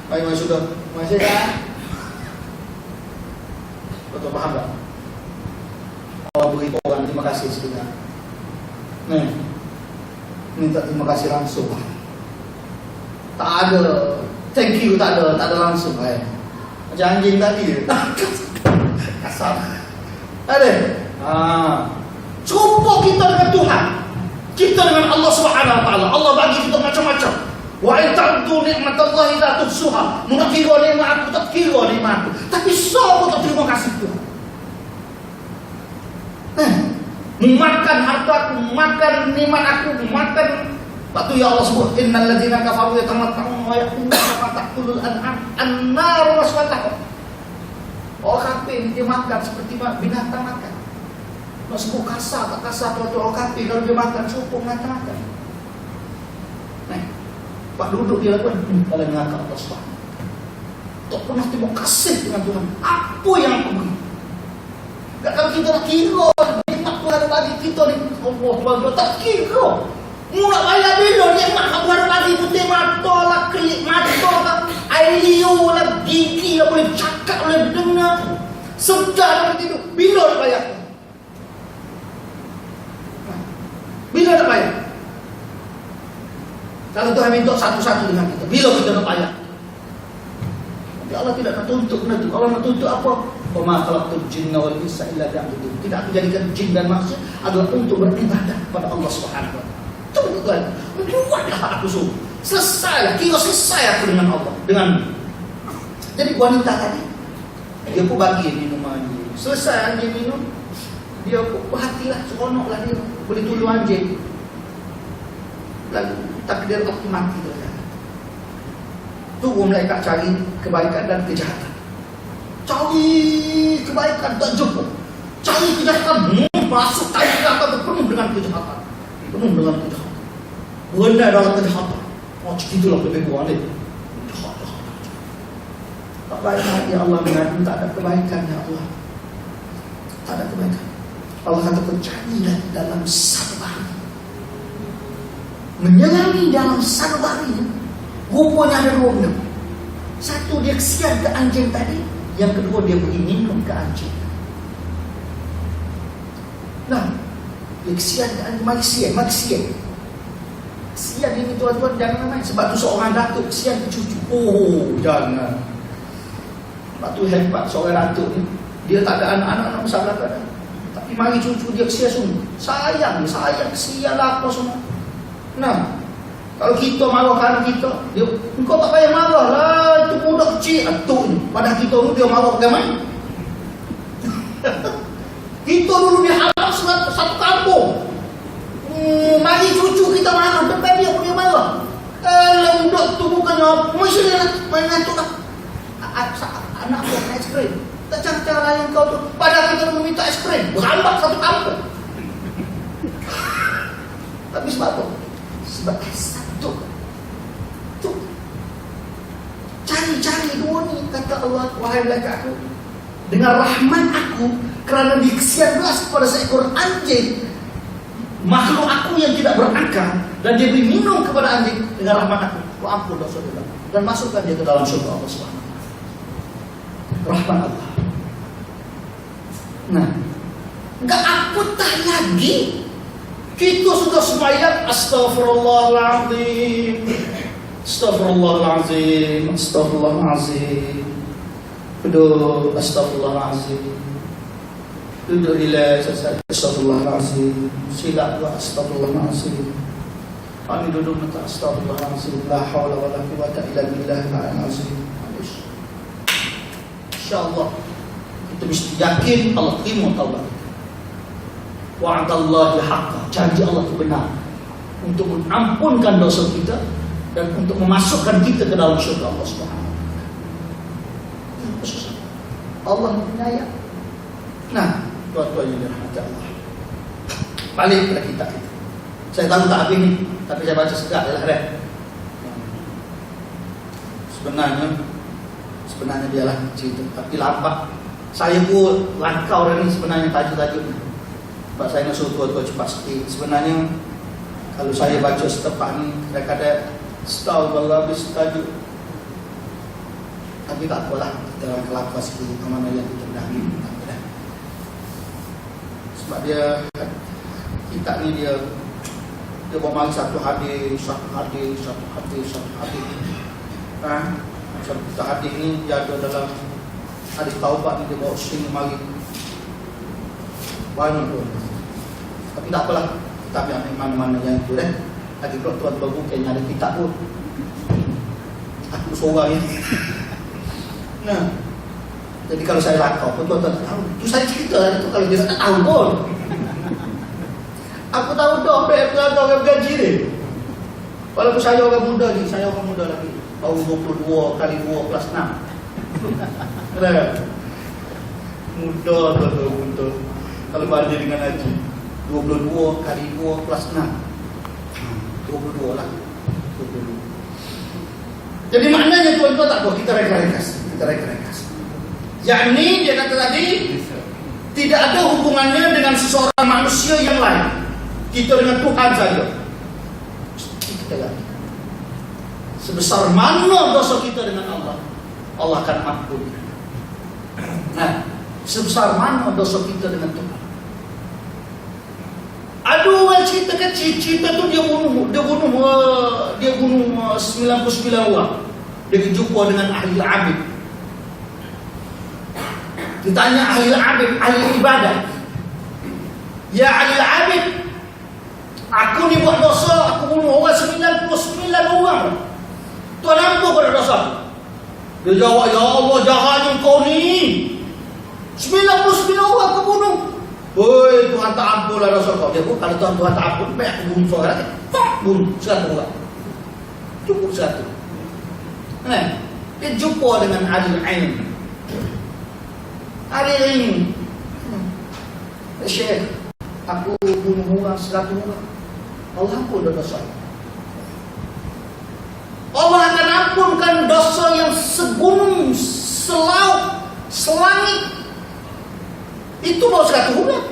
Mari sudah, terima kasih kak. Betul paham tak? Allah beri orang terima kasih sebentar. Minta terima kasih langsung. Tak ada thank you, tak ada langsung. Macam anjing tadi. Kasar. Ada. Cuba kita dengan Tuhan. Kita dengan Allah Subhanahu Wa Taala. Allah bagi kita macam-macam. Wa in ta'uddu ni'matallahi la tuhsuha. Nak kira nikmat aku, tak kira nikmat aku. Tapi siapa tak terima kasih Tuhan? Makan harta aku, makan nikmat aku, makan. Waktu ya Allah sebut innal ladzina kafaru yatamatta'un wa ya'kuluna kama ta'kulul an'am an-nar waswalahum. Orang kafir dia makan seperti binatang makan. Nak sebut kasar tak kasar tu orang kafir kalau dia makan cukup makan. Pak duduk dia pun kalau mengangkat Allah Subhanahu. Tak pernah terima kasih dengan Tuhan. Apa yang aku beri? Tak kalau kita nak kira nikmat Tuhan bagi kita ni Allah Subhanahu tak kira. Mula bayar bila nikmat Tuhan bagi putih mata lah, kelip mata lah, air liu lah, gigi lah, boleh cakap, boleh dengar, sedar boleh tidur. Bila nak bayar? Bila nak bayar? Kalau Tuhan minta satu-satu dengan kita, bila kita nak bayar? Tapi Allah tidak nak tuntut nanti. Allah nak tuntut apa? Wa ma khalaqtul jinna wal insa illa liya'budun. Tidak aku jadikan jin dan manusia adalah untuk beribadah kepada Allah Subhanahu wa taala. Itu Tuhan. Buatlah aku suruh. Selesai, kira selesai aku dengan Allah. Jadi wanita tadi, dia pun bagi minuman dia. Selesai anjing minum, dia pun berhatilah, seronoklah dia. Boleh tolong anjing. Lalu takdir waktu mati terjadi. Turun malaikat cari kebaikan dan kejahatan. Cari kebaikan tak jumpa. Cari kejahatan, masuk cari kejahatan penuh dengan kejahatan. Benda dalam kejahatan. Itulah lebih kurang ni. Tak baik hati Allah mengatakan tak ada kebaikan ya Allah. Tak ada kebaikan. Allah kata carilah dalam sabar. Menyelami dalam sanubari. Rupanya ada dua benda. Satu dia kesian ke anjing tadi, yang kedua dia beri minum ke anjing. Nah, dia kesian ke anjing, mari kesian. Kesian ini tuan-tuan jangan main. Sebab tu seorang datuk kesian ke cucu. Oh, jangan. Sebab tu hebat seorang datuk ni. Dia tak ada anak-anak nak besar belakang. Tapi mari cucu dia kesian sungguh. Sayang, kesian lah apa semua. Nah, kalau kita marah anak kita, dia, engkau tak payah marah lah, itu budak kecil. Atuk ni, padahal kita dulu dia marah bagaimana? Kita dulu diharap satu kampung. Mari cucu kita marah, depan dia pun dia marah. budak tu bukannya mesti dia main ngatuk lah. Anak aku main es krim. Tak cara lain kau tu. Padahal kita meminta es krim. Berambak satu kampung. Tapi sebab apa? Sebab satu. Tu. Cari dua ni, kata Allah, wahai malaikat aku, dengan rahmat aku, kerana dikesian belas kepada seekor anjing, makhluk aku yang tidak berakal, dan dia beri minum kepada anjing, dengan rahmat aku ampun dosa dia, dan masukkan dia ke dalam surga Allah SWT. Rahmat Allah. Nah, enggak apatah lagi kita sudah sembahyang astaghfirullahaladzim, astaghfirullahaladzim, astaghfirullahaladzim, duduk astaghfirullahaladzim, duduk relax astaghfirullahaladzim, silap buat astaghfirullahaladzim, kami duduk minta astaghfirullahaladzim, la hawla wa la quwwata illa billahil azim. InsyaAllah kita mesti yakin Allah terima taubat. Wa'adallahi haqqa, janji Allah itu benar untuk mengampunkan dosa kita dan untuk memasukkan kita ke dalam syurga Allah Subhanahu. Allah penyayang. Nah, tuan-tuan yang dirahmati Allah, balik pada kita. Saya tahu tak habis ni, tapi saya baca segak je lah kan. Sebenarnya dia lah cerita, tapi lambat. Saya pun langkau dah ni sebenarnya tajuk-tajuk ni. Sebab saya nak suruh tuan-tuan cepat sikit. Sebenarnya kalau saya baca setepak ni kadang-kadang setahun baru habis tajuk. Tapi tak apalah, kita orang kelakar sikit mana yang kita dah ni. Sebab dia kitab ni dia bawa mari satu hadis. Macam kita hadis ni dia ada dalam hadis taubat ni, dia bawa sini mari banyak tu. Tapi tak apalah, kita ambil mana-mana yang itu dah. Lagi kalau tuan bukan ada kitab pun, aku seorang ni. Nah, jadi kalau saya lakau pun tuan tak tahu. Itu saya cerita itu kalau dia tak tahu pun. Aku tahu dah orang gaji ni. Walaupun saya orang muda ni, saya orang muda lagi. Baru 22 kali 2 plus 6. Kenapa? Muda betul. Kalau banding dengan haji 22 kali 2 plus 6 22 lah. 22. Jadi maknanya tuan-tuan tak apa, kita reka-rekas. Yakni dia kata tadi, tidak ada hubungannya dengan seseorang manusia yang lain. Kita dengan Tuhan saja. Kita yakin. Sebesar mana dosa kita dengan Allah, Allah akan ampun. Nah, sebesar mana dosa kita dengan Tuhan. Ada orang cerita tu dia bunuh 99 orang. Dia jumpa dengan ahli abid. Ditanya ahli abid, ahli ibadah. Ya ahli abid, aku ni buat dosa, aku bunuh orang 99 orang. Tuan ampun pada dosa. Dia jawab, ya Allah jahatnya kau ni. 99 orang aku bunuh. Woi, Tuhan tak ampunlah dosa kau. Dia pun kalau Tuhan tak ampun, baik aku bunuh seorang lagi. Bunuh 100 orang. Cukup 1. Dia jumpa dengan ahli ilm. Ahli ilm. Syekh, aku bunuh orang 100 orang. Allah ampun dosa. Allah akan ampunkan dosa yang segunung, selaut, selangit. Itu baru 100 orang.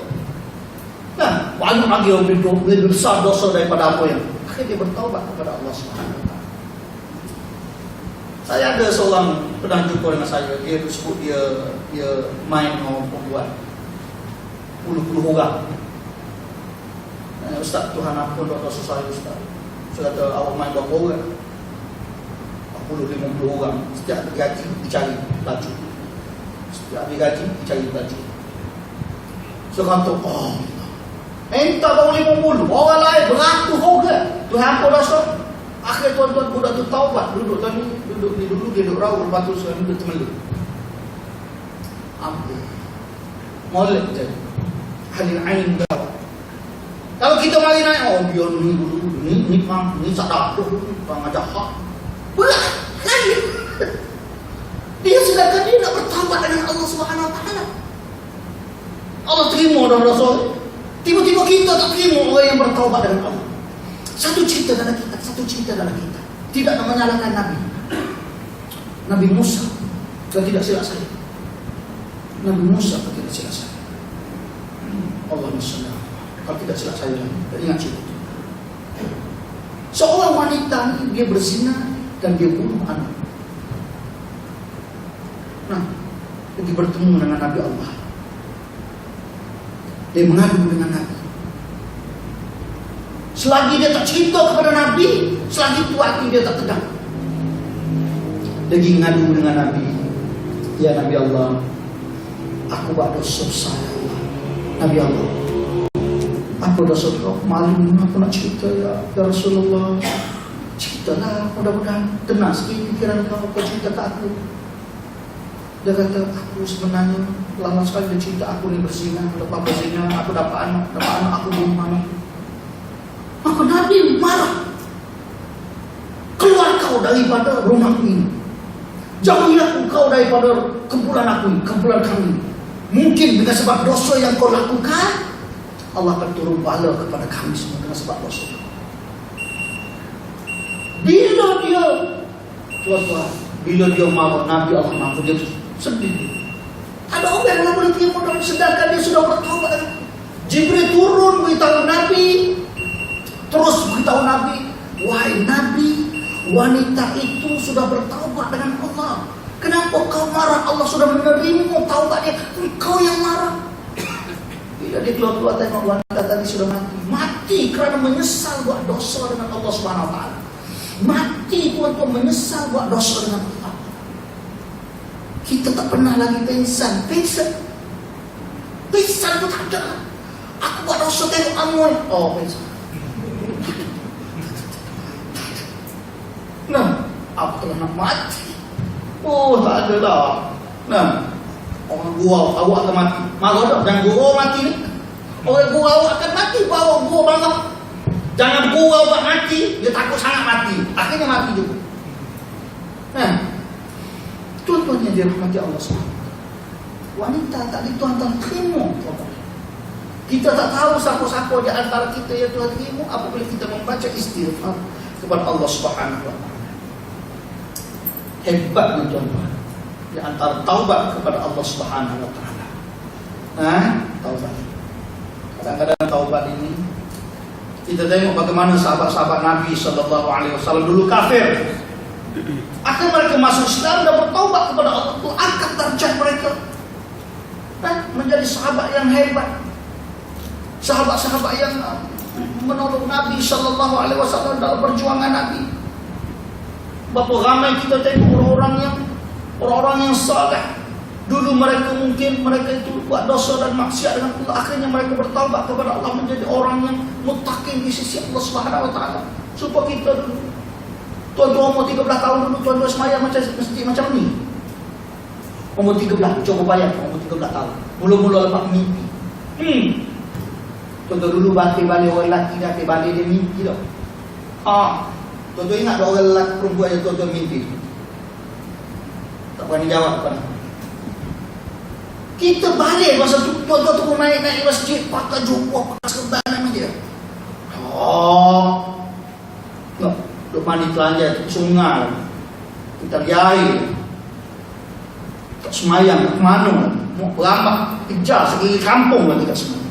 Nah, banyak lagi yang lebih besar dosa daripada apa yang akhirnya dia bertaubat kepada Allah SWT. Saya ada seorang pernah jumpa dengan saya. Dia sebut dia main dengan perempuan puluh-puluh orang. Ustaz, Tuhan ampun dosa saya Ustaz. Saya kata, awak main berapa orang? 40-50 orang. Setiap gaji dicari baju. Setiap gaji dicari baju. So kata, entah baru 50 orang lain beratus orang. Tuhan ampun dosa. Akhir tuan-tuan budak tu taubat. Duduk tadi, duduk dia duduk raut. Lepas tu saya duduk temeluk. Ampun. Molek jadi ahli ilm dah. Kalau kita mari naik, biar ni dulu ni sadar tu, bang ajar hak. Lain. Dia sedangkan dia nak bertaubat dengan Allah Subhanahu Wa Taala. Allah terima dah Rasul. Tiba-tiba kita tak terima orang yang bertaubat dengan Allah. Satu cerita dalam kita. Tidak nak menyalahkan Nabi Musa. Kalau tidak silap saya. Nabi Musa kalau tidak silap saya. Allah Musa. Kalau tidak silap saya, ingat cerita itu. Seorang wanita ini dia berzina dan dia bunuh anak. Nah, dia bertemu dengan Nabi Allah. Dia mengadu dengan Nabi. Selagi dia tak cerita kepada Nabi, selagi itu hati dia tak tegang. Dia ngadu dengan Nabi. Ya Nabi Allah, aku buat dosa besar ya Allah. Nabi Allah, apa dosa kau? Malu aku nak cerita ya Rasulullah. Ceritalah, mudah-mudahan tenang sikit pikiran kau cerita ke aku. Dia kata, aku sebenarnya lama sekali dia cerita aku ni berzina, lepas berzina aku dapat anak aku bunuh anak. Maka Nabi marah. Keluar kau daripada rumah ini. Jauhilah kau daripada kumpulan aku, kumpulan kami. Mungkin dengan sebab dosa yang kau lakukan, Allah akan turun bala kepada kami semua dengan sebab dosa. Bila dia tuan-tuan, bila dia marah, Nabi Allah maafkan dia sedih. Ada orang yang boleh terima dan sedangkan dia sudah bertaubat. Jibril turun beritahu Nabi, terus beritahu Nabi, wahai Nabi, wanita itu sudah bertaubat dengan Allah. Kenapa kau marah? Allah sudah menerima taubatnya, kau yang marah. Bila dia keluar tengok wanita tadi sudah mati kerana menyesal buat dosa dengan Allah Subhanahu Wa Taala. Mati tuan-tuan menyesal buat dosa dengan Allah. Kita tak pernah lagi pengsan itu tak ada. Aku buat dosa tengok amoy. Oh, pengsan. Nah, aku telah nak mati. Oh, tak ada dah. Nah, orang gurau, awak akan mati. Marah tak? Jangan gurau mati ni. Orang gurau akan mati, bawa gurau marah. Jangan gurau buat mati, dia takut sangat mati. Akhirnya mati juga. Nah, tuan-tuan yang dirahmati Allah SWT. Wanita tadi tuan-tuan terima. Kita tak tahu siapa-siapa di antara kita yang Tuhan terima apabila kita membaca istighfar kepada Allah Subhanahu Wa Taala. Hebatnya tuan-tuan di antara taubat kepada Allah Subhanahu Wa Taala. Taubat. Kadang-kadang taubat ini kita tengok bagaimana sahabat-sahabat Nabi Sallallahu Alaihi Wasallam dulu kafir. Akhirnya mereka masuk Islam dan bertaubat kepada Allah. Itu angkat darjah mereka menjadi sahabat yang hebat. Sahabat-sahabat yang menolong Nabi Sallallahu Alaihi Wasallam dalam perjuangan Nabi. Berapa ramai kita tengok orang-orang yang saleh. Dulu mereka itu buat dosa dan maksiat dengan Allah. Akhirnya mereka bertaubat kepada Allah menjadi orang yang muttaqin di sisi Allah Subhanahu Wa Taala. Supaya kita dulu, tuan-tuan umur 13 tahun dulu, tuan-tuan semaya macam ni. Umur 13, coba bayang umur 13 tahun. Mula-mula lepas mimpi. Tuan-tuan dulu balik orang lelaki dah balik dia mimpi tau. Tuan-tuan ingat ada orang lelaki perempuan yang tuan-tuan mimpi? Tak berani jawab kan? Kita balik masa tu, tuan-tuan tu naik masjid, pakai jubah, pakai serban dia. No, duk mandi telanjang di sungai. Kita pergi air. Tak semayang, tak mana. Mau berambak, kejar sekali kampung lagi tak semayang.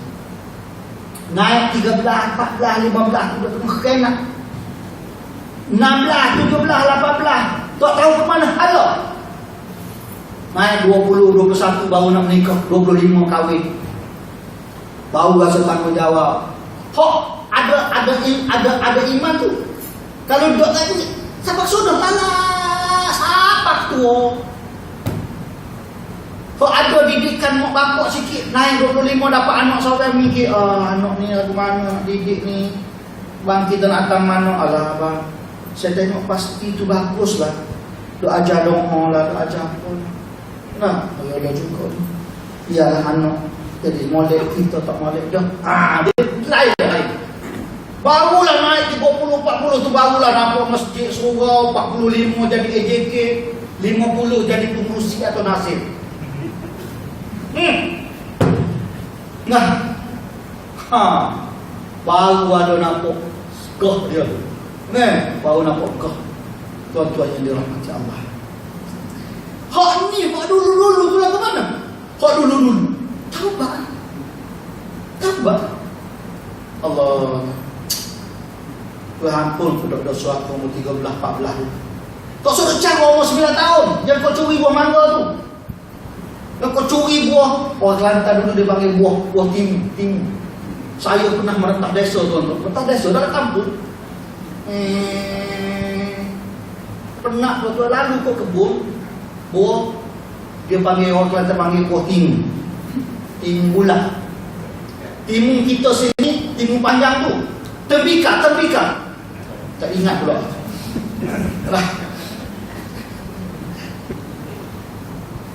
Naik 13, 14, 15, tu dah kekenak. 16, 17, 18. Tak tahu ke mana halau. Naik 20, 21 baru nak menikah, 25 kahwin. Baru rasa tanggungjawab. Ada iman tu. Kalau duduk tadi, siapa sudah tanah, siapa tu? Kalau ada didikan mak bapak sikit, naik 25 dapat anak saudara mikir, anak ni lagu mana nak didik ni? Bang kita nak datang mana? Alah bang, saya tengok pasti tu bagus lah. Duk ajar doa lah, duk ajar apa. Nah, ya juga. Biarlah anak jadi molek kita tak molek dah. Dia lain. Barulah naik 30, 40 40 tu barulah nampak masjid surau, 45 jadi EJK, 50 jadi pengurusi atau nasib. Nah, baru ada nampak kah dia. Baru nampak kah. Tuan-tuan yang dirahmati Allah. Hak ni, hak dulu-dulu tu lah ke mana? Hak dulu-dulu. Taubat. Allah. Tuhan pun sudah dosa aku umur 13-14. Kau suruh cakap umur 9 tahun. Yang kau curi buah mangga tu. Yang kau curi buah. Orang Kelantan dulu dia panggil buah timun. Saya pernah merentah desa tuan-tuan. Merentah desa dalam kampung. Pernah tuan-tuan lalu kau kebun. Buah. Dia panggil orang Kelantan panggil buah timun. Timun bulat. Timun kita sini, timun panjang tu. Tembikar. Tak ingat pula.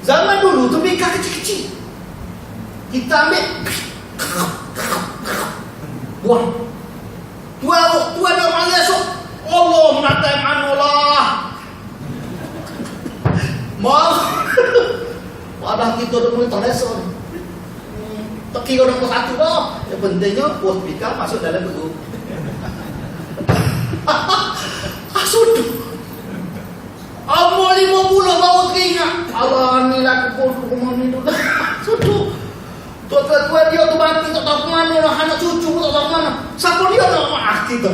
Zaman dulu tembikar kecil-kecil. Kita ambil buang. Tua dia panggil esok. Allah menatai manulah. Padahal kita dah mulai terlesor. Tak kira nombor 1 dah. Yang pentingnya buah tembikar masuk dalam perut. Sudah Amor 50 bawa keringat. Allah ni lah aku rumah ni dulu. Sudah tua-tua dia tu mati tak tahu ke mana lah. Anak cucu tak tahu ke mana. Siapa dia nak maaf kita.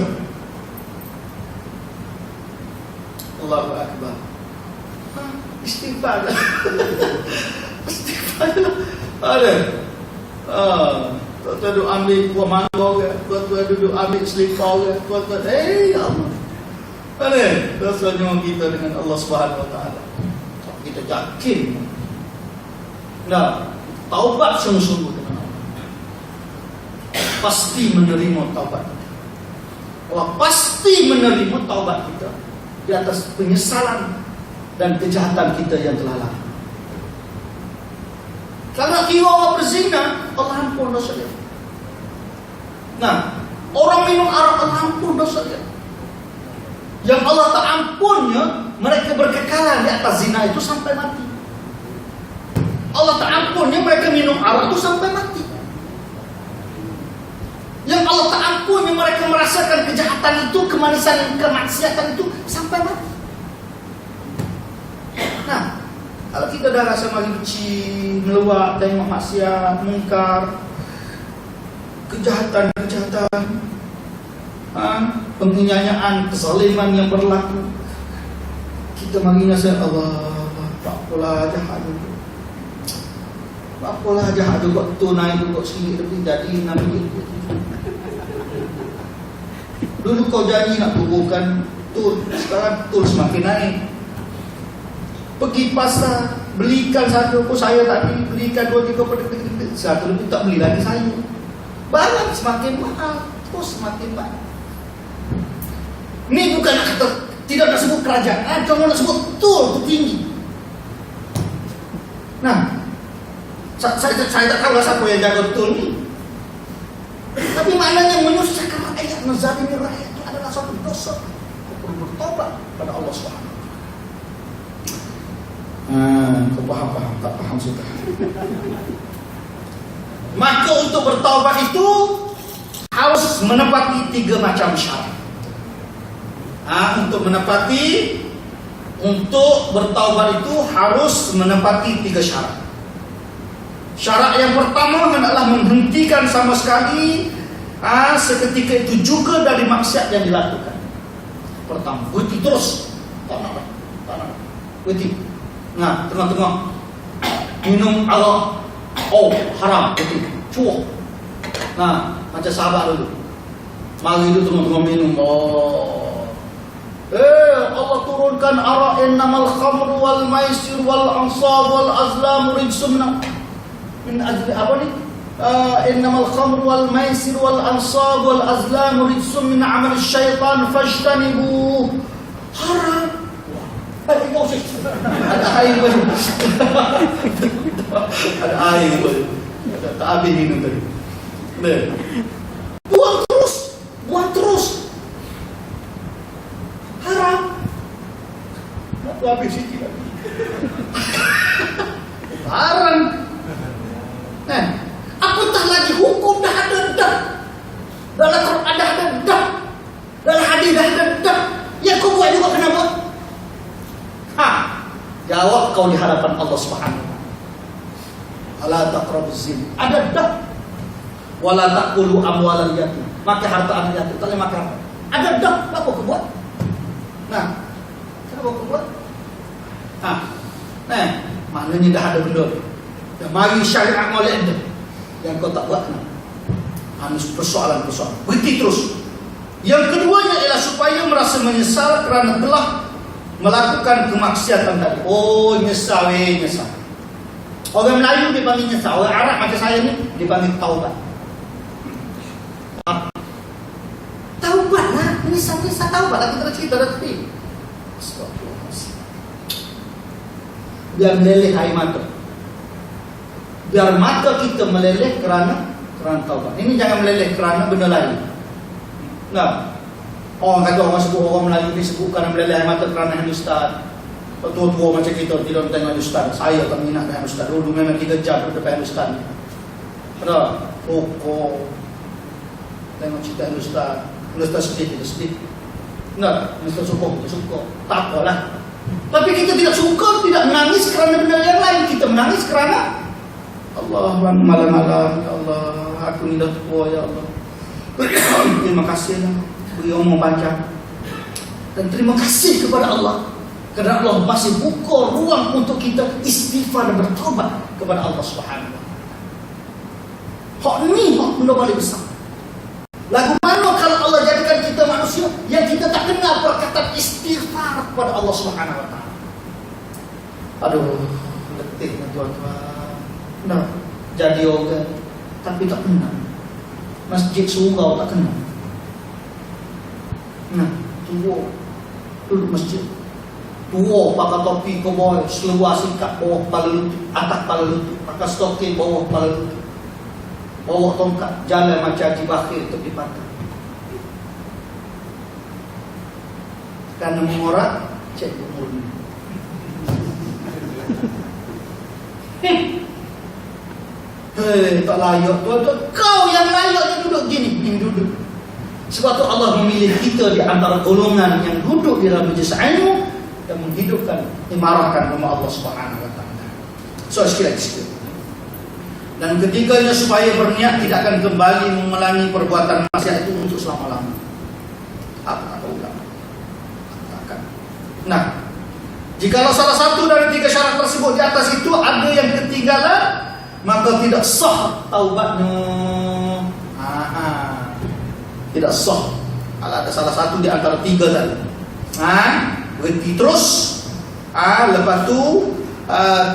Allahu Akbar. Istighfar. Ada. Tuan-tuan duduk ambil buah mangga ke, tuan-tuan duduk ambil selipar ke, tuan-tuan, Allah. Mana rasanya kita dengan Allah Subhanahu Wa Taala? Kita yakin. Nah, taubat sungguh-sungguh dengan Allah. Pasti menerima taubat kita. Allah pasti menerima taubat kita di atas penyesalan dan kejahatan kita yang telah lalu. Karena kira orang berzina, Allah ampun dosa dia. Nah, orang minum arak, Allah ampun dosa dia. Yang Allah tak ampunnya, mereka berkekalan di atas zina itu sampai mati. Allah tak ampunnya, mereka minum arak itu sampai mati. Yang Allah tak ampunnya, mereka merasakan kejahatan itu, kemanisan, kemaksiatan itu sampai mati. Nah, kalau kita dah rasa makin kecil, meluak, tengok maksiat, mungkar, kejahatan, penganiayaan, kezaliman yang berlaku, kita makin rasa Allah, tak apalah jahat itu. Tak apalah jahat itu, kok tunai itu, kok sikit lebih jadi Nabi. Dulu kau janji nak turunkan tun, sekarang tun semakin naik. Pergi pasar, belikan satu pun saya tadi, belikan 2-3 pedagang, satu lebih tak beli lagi saya. Barang semakin mahal, terus semakin banyak. Ini bukan nak kata, tidak nak sebut kerajaan, cuma nak sebut betul, itu tinggi. Nah, saya tak tahu siapa yang jaga betul ni. Tapi maknanya menyusahkan rakyat, menzalimi rakyat itu adalah suatu dosa. Perlu bertobat pada Allah SWT. Kau faham, tak faham sudah. Maka untuk bertaubat itu harus menepati 3 macam syarat. Untuk bertaubat itu harus menepati 3 syarat. Syarat yang pertama adalah menghentikan sama sekali seketika itu juga dari maksiat yang dilakukan. Pertama, berhenti terus. Tak nak. Berhenti. Nah, tengah-tengah minum arak, haram, berhenti. Cuak. Nah, macam sahabat dulu. Mari itu tengah-tengah minum. Allah turunkan arak, innamal khamru wal maisir wal ansab wal azlam rijsun min ajli apa ni? Innamal khamru wal maisir wal ansab wal azlam rijsun min amal syaitan fajtanibuh. Haram. Ada air pun. Ada air pun. Tak habis minum tadi. Buang terus. habis sikit lagi. Barang. Apatah lagi hukum dah ada dah. Dalam Quran dah ada dah. Dalam hadis dah ada dah. Yang kau buat juga kena buat. Jawab kau di hadapan Allah Subhanahu wa taala. Ala taqrabuz zina. Ada dah. Wala taqulu amwalal yatim. Makan harta anak yatim, tak boleh makan. Ada dah, apa kau buat? Kenapa kau buat? Maknanya dah ada benda. Yang mari syariat molek anda. Yang kau tak buat kenapa? Ini persoalan-persoalan. Berhenti terus. Yang keduanya ialah supaya merasa menyesal kerana telah melakukan kemaksiatan tadi. Oh, nyesal. Orang Melayu dipanggil nyesal. Orang Arab macam saya ni dipanggil taubat. Taubat lah. Nyesal taubat. Aku tak cerita dah tadi. Biar meleleh air mata. Biar mata kita meleleh kerana taubat. Ini jangan meleleh kerana benda lain. Orang kata orang sebut orang Melayu ni sebut kerana meleleh air mata kerana hand ustaz. Tua-tua macam kita tidak tengok ustaz. Saya tak minat dengan ustaz. Dulu memang 3 jam depan ustaz. Ada pokok. Tengok cerita ustaz. Ustaz sedih. Ustaz suka. Tak apalah. Tapi kita tidak suka, tidak menangis kerana benda yang lain. Kita menangis kerana Allah, malam-malam, ya Allah, aku ni dah tua, ya Allah. Terima kasihlah, beri umur panjang. Dan terima kasih kepada Allah, kerana Allah masih buka ruang untuk kita istighfar dan bertaubat kepada Allah Subhanahu wa taala. Hak ni hak benda paling besar. Lagu mana kalau Allah jadikan kita manusia yang kita tak kenal perkataan istighfar kepada Allah Subhanahu wa taala. Aduh, letihnya tuan-tuan. Jadi orang tapi tak kenal. Masjid surau tak kenal. Tua duduk masjid. Tua pakai topi koboi, seluar sikat bawah kepala lutut, atas kepala lutut, pakai stokin bawah kepala lutut. Bawa tongkat, jalan macam Haji Bakhir tepi pantai. Kerana mengorak, cek umur ni. Tak layak tuan-tuan. Kau yang layaknya duduk gini. Ini duduk. Sebab tu Allah memilih kita di antara golongan yang duduk di dalam majlis ilmu dan menghidupkan, memarahkan nama Allah Subhanahu wa taala. So sikit. Dan ketiganya supaya berniat tidak akan kembali mengulangi perbuatan maksiat itu untuk selama-lamanya. Apa kata ulama? Takkan. Jikalau salah satu dari 3 syarat tersebut di atas itu ada yang ketinggalan, maka tidak sah taubatnya. Tidak sah. Kalau ada salah satu di antara 3 tadi. Berhenti terus. Lepas tu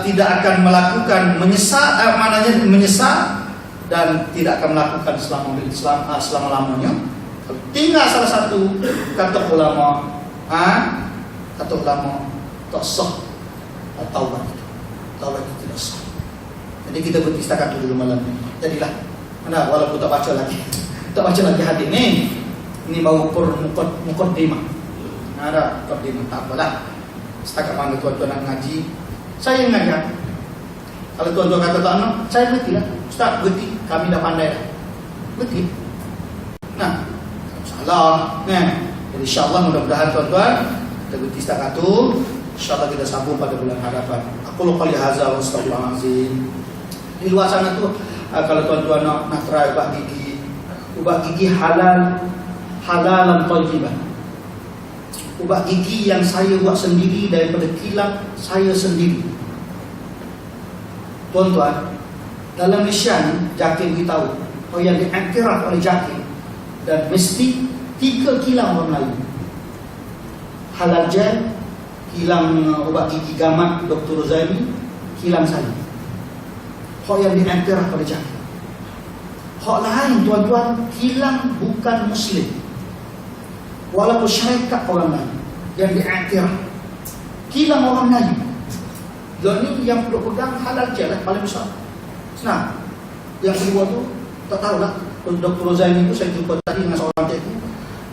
tidak akan melakukan menyesal dan tidak akan melakukan selama-lamanya. Tinggal salah satu, kata ulama tak sah taubat itu tidak sah. Jadi kita bertistakan dulu malam ini. Jadilah walaupun tak baca lagi hadis ni. Ini baru mukaddimah. Mukaddimah tak apalah. Setakat mana tuan-tuan nak ngaji, saya mengajar. Kalau tuan-tuan kata tak nak, saya berhenti lah. Ustaz, berhenti. Kami dah pandai dah. Berhenti. Salah. Jadi insyaAllah mudah-mudahan tuan-tuan kita berhenti setakat tu. InsyaAllah kita sambung pada bulan hadapan. Aku lupa lihaza wa astagfirullahaladzim. Di luar sana tu, kalau tuan-tuan nak try ubah gigi halalan thayyibah. Ubah gigi yang saya buat sendiri daripada kilang saya sendiri. Tuan-tuan, dalam Malaysia ni, Jakir beritahu yang diiktiraf oleh Jakir dan mesti 3 kilang orang Melayu. Halal Gel, kilang ubat gigi Gamat Dr. Rozali, kilang saya. Hak yang diiktiraf oleh Jakir. Hak lain tuan-tuan, kilang bukan Muslim, walaupun syarikat orang lain yang diiktiraf, kilang orang Melayu. Jadi yang perlu pegang halal je lah, paling besar. Nah, yang kedua tu tak tahulah. Dr. Rozali itu saya jumpa tadi dengan seorang cikgu.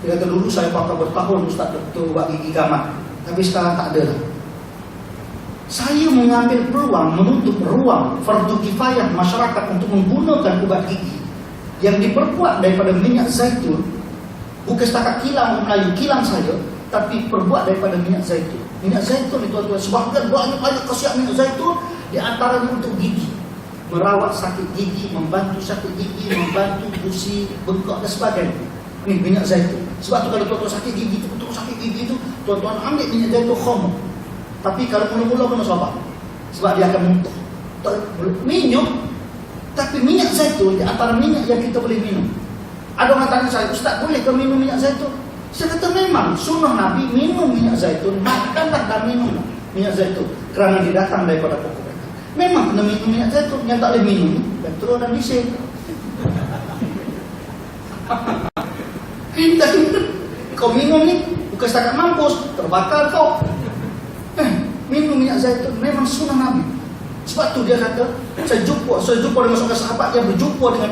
Dia kata dulu saya pakai bertahun Ustaz Dr. ubat gigi Gamat, tapi sekarang tak ada lah. Saya mengambil peluang menutup ruang fardu kifayah masyarakat untuk menggunakan ubat gigi yang diperbuat daripada minyak zaitun, bukan setakat kilang Melayu, kilang saja, tapi perbuat daripada minyak zaitun. Minyak zaitun itu tuan-tuan, sebahagian banyak khasiat minyak zaitun, di antaranya untuk gigi, merawat sakit gigi, membantu sakit gigi, membantu gusi, bengkak dan sebagainya. Ini minyak zaitun. Sebab tu kalau tuan-tuan sakit gigi itu, betul sakit gigi itu, tuan-tuan ambil minyak zaitun khom. Tapi kalau mula-mula kena sabar, sebab dia akan muntah. Minum, tapi minyak zaitun di antara minyak yang kita boleh minum. Ada orang tanya saya, Ustaz boleh ke minum minyak zaitun? Saya kata memang sunnah Nabi minum minyak zaitun, makanlah dan minum minyak zaitun, kerana dia datang daripada pokok mereka. Memang kena minum minyak zaitun. Yang tak boleh minum petrol dan diesel. Kau minum ni bukan setakat mampus, terbakar kau. Minum minyak zaitun memang sunnah Nabi. Sebab tu dia kata, saya jumpa dengan seorang sahabat yang berjumpa dengan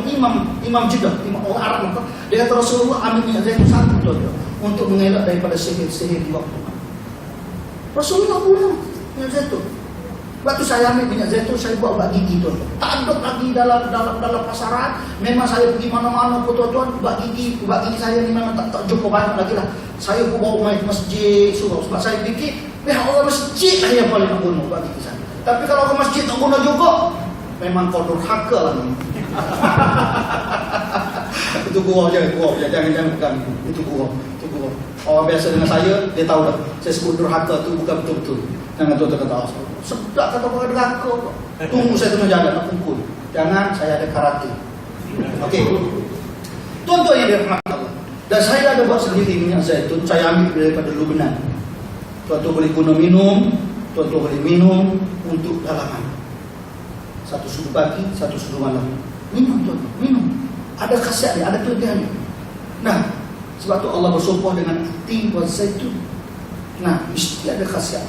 Imam Jeddah, Imam orang Arab maka dia kata Rasulullah ambil minyak zaitun satu tuan-tuan untuk mengelak daripada sihir-sihir di waktu. Rasulullah guna minyak zaitun. Sebab tu saya ambil minyak zaitun, saya buat ubat gigi tuan-tuan. Tak ada lagi dalam pasaran. Memang saya pergi mana-mana pun tuan-tuan, ubat gigi saya ni memang tak jumpa banyak lagi lah. Saya pun bawa main ke masjid sebab saya fikir orang masjid lah yang paling nak guna ubat gigi saya. Tapi kalau orang masjid tak guna juga, memang kau durhaka lah. Itu gurau je, jangan bukan. Itu gurau. Orang biasa dengan saya, dia tahu dah. Saya sebut durhaka tu bukan betul-betul. Jangan tuan-tuan kata, sedap kata orang durhaka. Tunggu saya tengah jalan nak pukul. Jangan, saya ada karate. Okey. Tuan-tuan yang dirahmati Allah. Dan saya ada buat sendiri minyak zaitun, saya ambil daripada Lebanon. Tuan-tuan boleh guna minum, tuan-tuan boleh minum untuk dalaman. Satu sudu pagi, satu sudu malam. Minum tuan-tuan, minum. Ada khasiat dia, ada kelebihan dia. Nah, sebab tu Allah bersumpah dengan tin wa zaitun. Nah, mesti ada khasiat.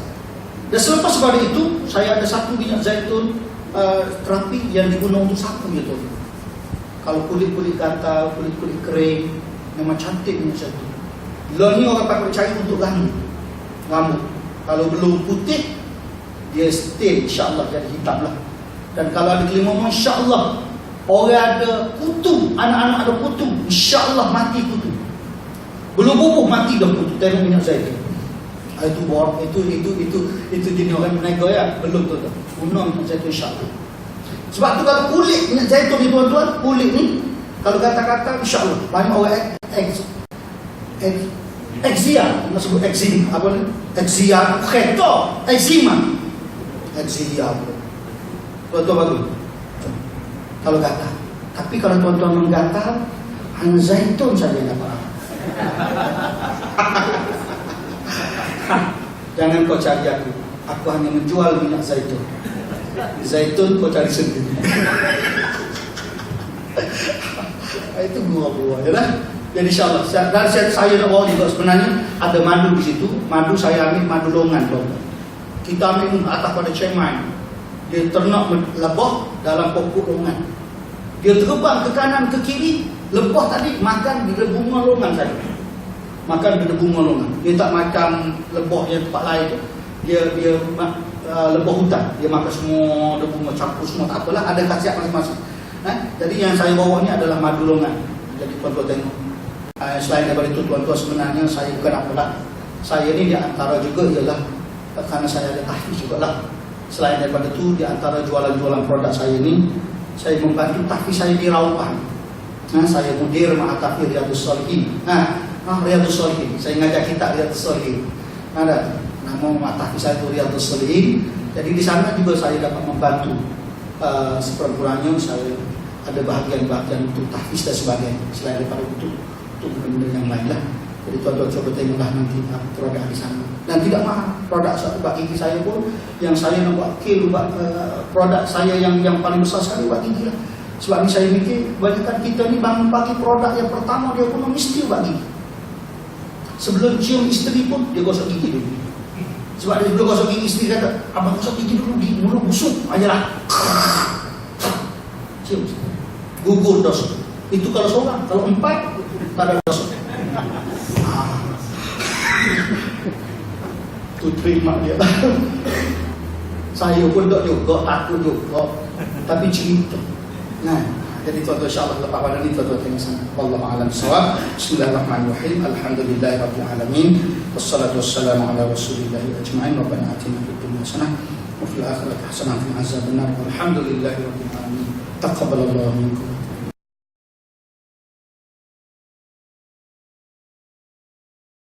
Dan selepas pada itu, saya ada satu minyak zaitun terapi yang digunakan untuk sapu je tuan. Kalau kulit-kulit gatal, kulit-kulit kering, memang cantik minyak zaitun. Lalu ni orang pakai cair untuk rambut. Kalau belum putih, dia stay insya-Allah jadi hitam lah. Dan kalau ada kelima, insya-Allah orang ada kutu, anak-anak ada kutu, insya-Allah mati kutu. Belum bubuh mati dah kutu. Tengok minyak zaitun. Itu bor, itu jenis orang menego ya, belum tu. Guna minyak zaitun insya-Allah. Sebab tu kalau kulit minyak zaitun ni tuan-tuan, kulit ni kalau kata-kata insya-Allah banyak orang eczema, nak sebut eczema apa ni? Eczema, keto, eczema. Tuan-tuan bagus. Kalau gatal. Tapi kalau tuan-tuan menggatal, hanya zaitun saja yang dapat. Jangan kau cari aku. Aku hanya menjual minyak zaitun. Zaitun kau cari sendiri. Itu buah-buah, ya lah. Jadi insyaAllah, dan saya nak bawa juga sebenarnya ada madu di situ. Madu saya ambil madu longan tuan. Kita ambil atas pada cemai. Dia ternak lebah dalam pokok longan. Dia terbang ke kanan ke kiri. Lebah tadi makan di bunga longan saja. Makan di bunga longan. Dia tak makan lebah yang tempat lain tu. Dia lebah hutan. Dia makan semua bunga campur semua, tak apalah. Ada khasiat masing-masing. Jadi yang saya bawa ni adalah madu longan. Jadi tuan-tuan tengok. Selain daripada itu tuan-tuan, sebenarnya saya bukan apalah. Saya ni di antara juga ialah kerana saya ada tahfiz juga lah. Selain daripada itu, di antara jualan-jualan produk saya ni, saya membantu tahfiz saya di Raupan. Saya mudir Ma'atafir Riyadhus Shalihin. Riyadhus Shalihin. Saya ngajak kitab Riyadhus Shalihin. Ada nama Ma'atafir saya itu Riyadhus Shalihin. Jadi di sana juga saya dapat membantu. Seperkurangnya saya ada bahagian-bahagian untuk tahfiz dan sebagainya. Selain daripada itu, untuk benda-benda yang lain lah. Jadi tuan-tuan coba tengoklah nanti produk di sana. Dan tidak mahal. Produk ubat gigi saya pun, yang saya nak buat produk saya yang paling besar sekali ubat gigi lah. Sebab ni saya fikir, kebanyakan kita ni bangun pagi produk yang pertama dia pun mesti ubat gigi. Sebelum cium isteri pun, dia gosok gigi dulu. Sebab dia sebelum gosok gigi, isteri kata, abang gosok gigi dulu, mulut busuk. Ayolah. Cium. Gugur dos. Itu kalau seorang, kalau 4 tak ada dos. Tu terima dia. Saya pun tak juga, takut juga. Tapi cerita. Nah, jadi tuan-tuan insya-Allah lepas pada ni tuan-tuan tengok sana. Wallahu a'lam bissawab. Bismillahirrahmanirrahim. Alhamdulillahirabbil alamin. Wassalatu wassalamu ala rasulillah ajma'in. Rabbana atina fid dunya hasanah wa fil akhirati hasanah wa qina adzabannar. Walhamdulillahirabbil alamin. Taqabbalallahu minkum.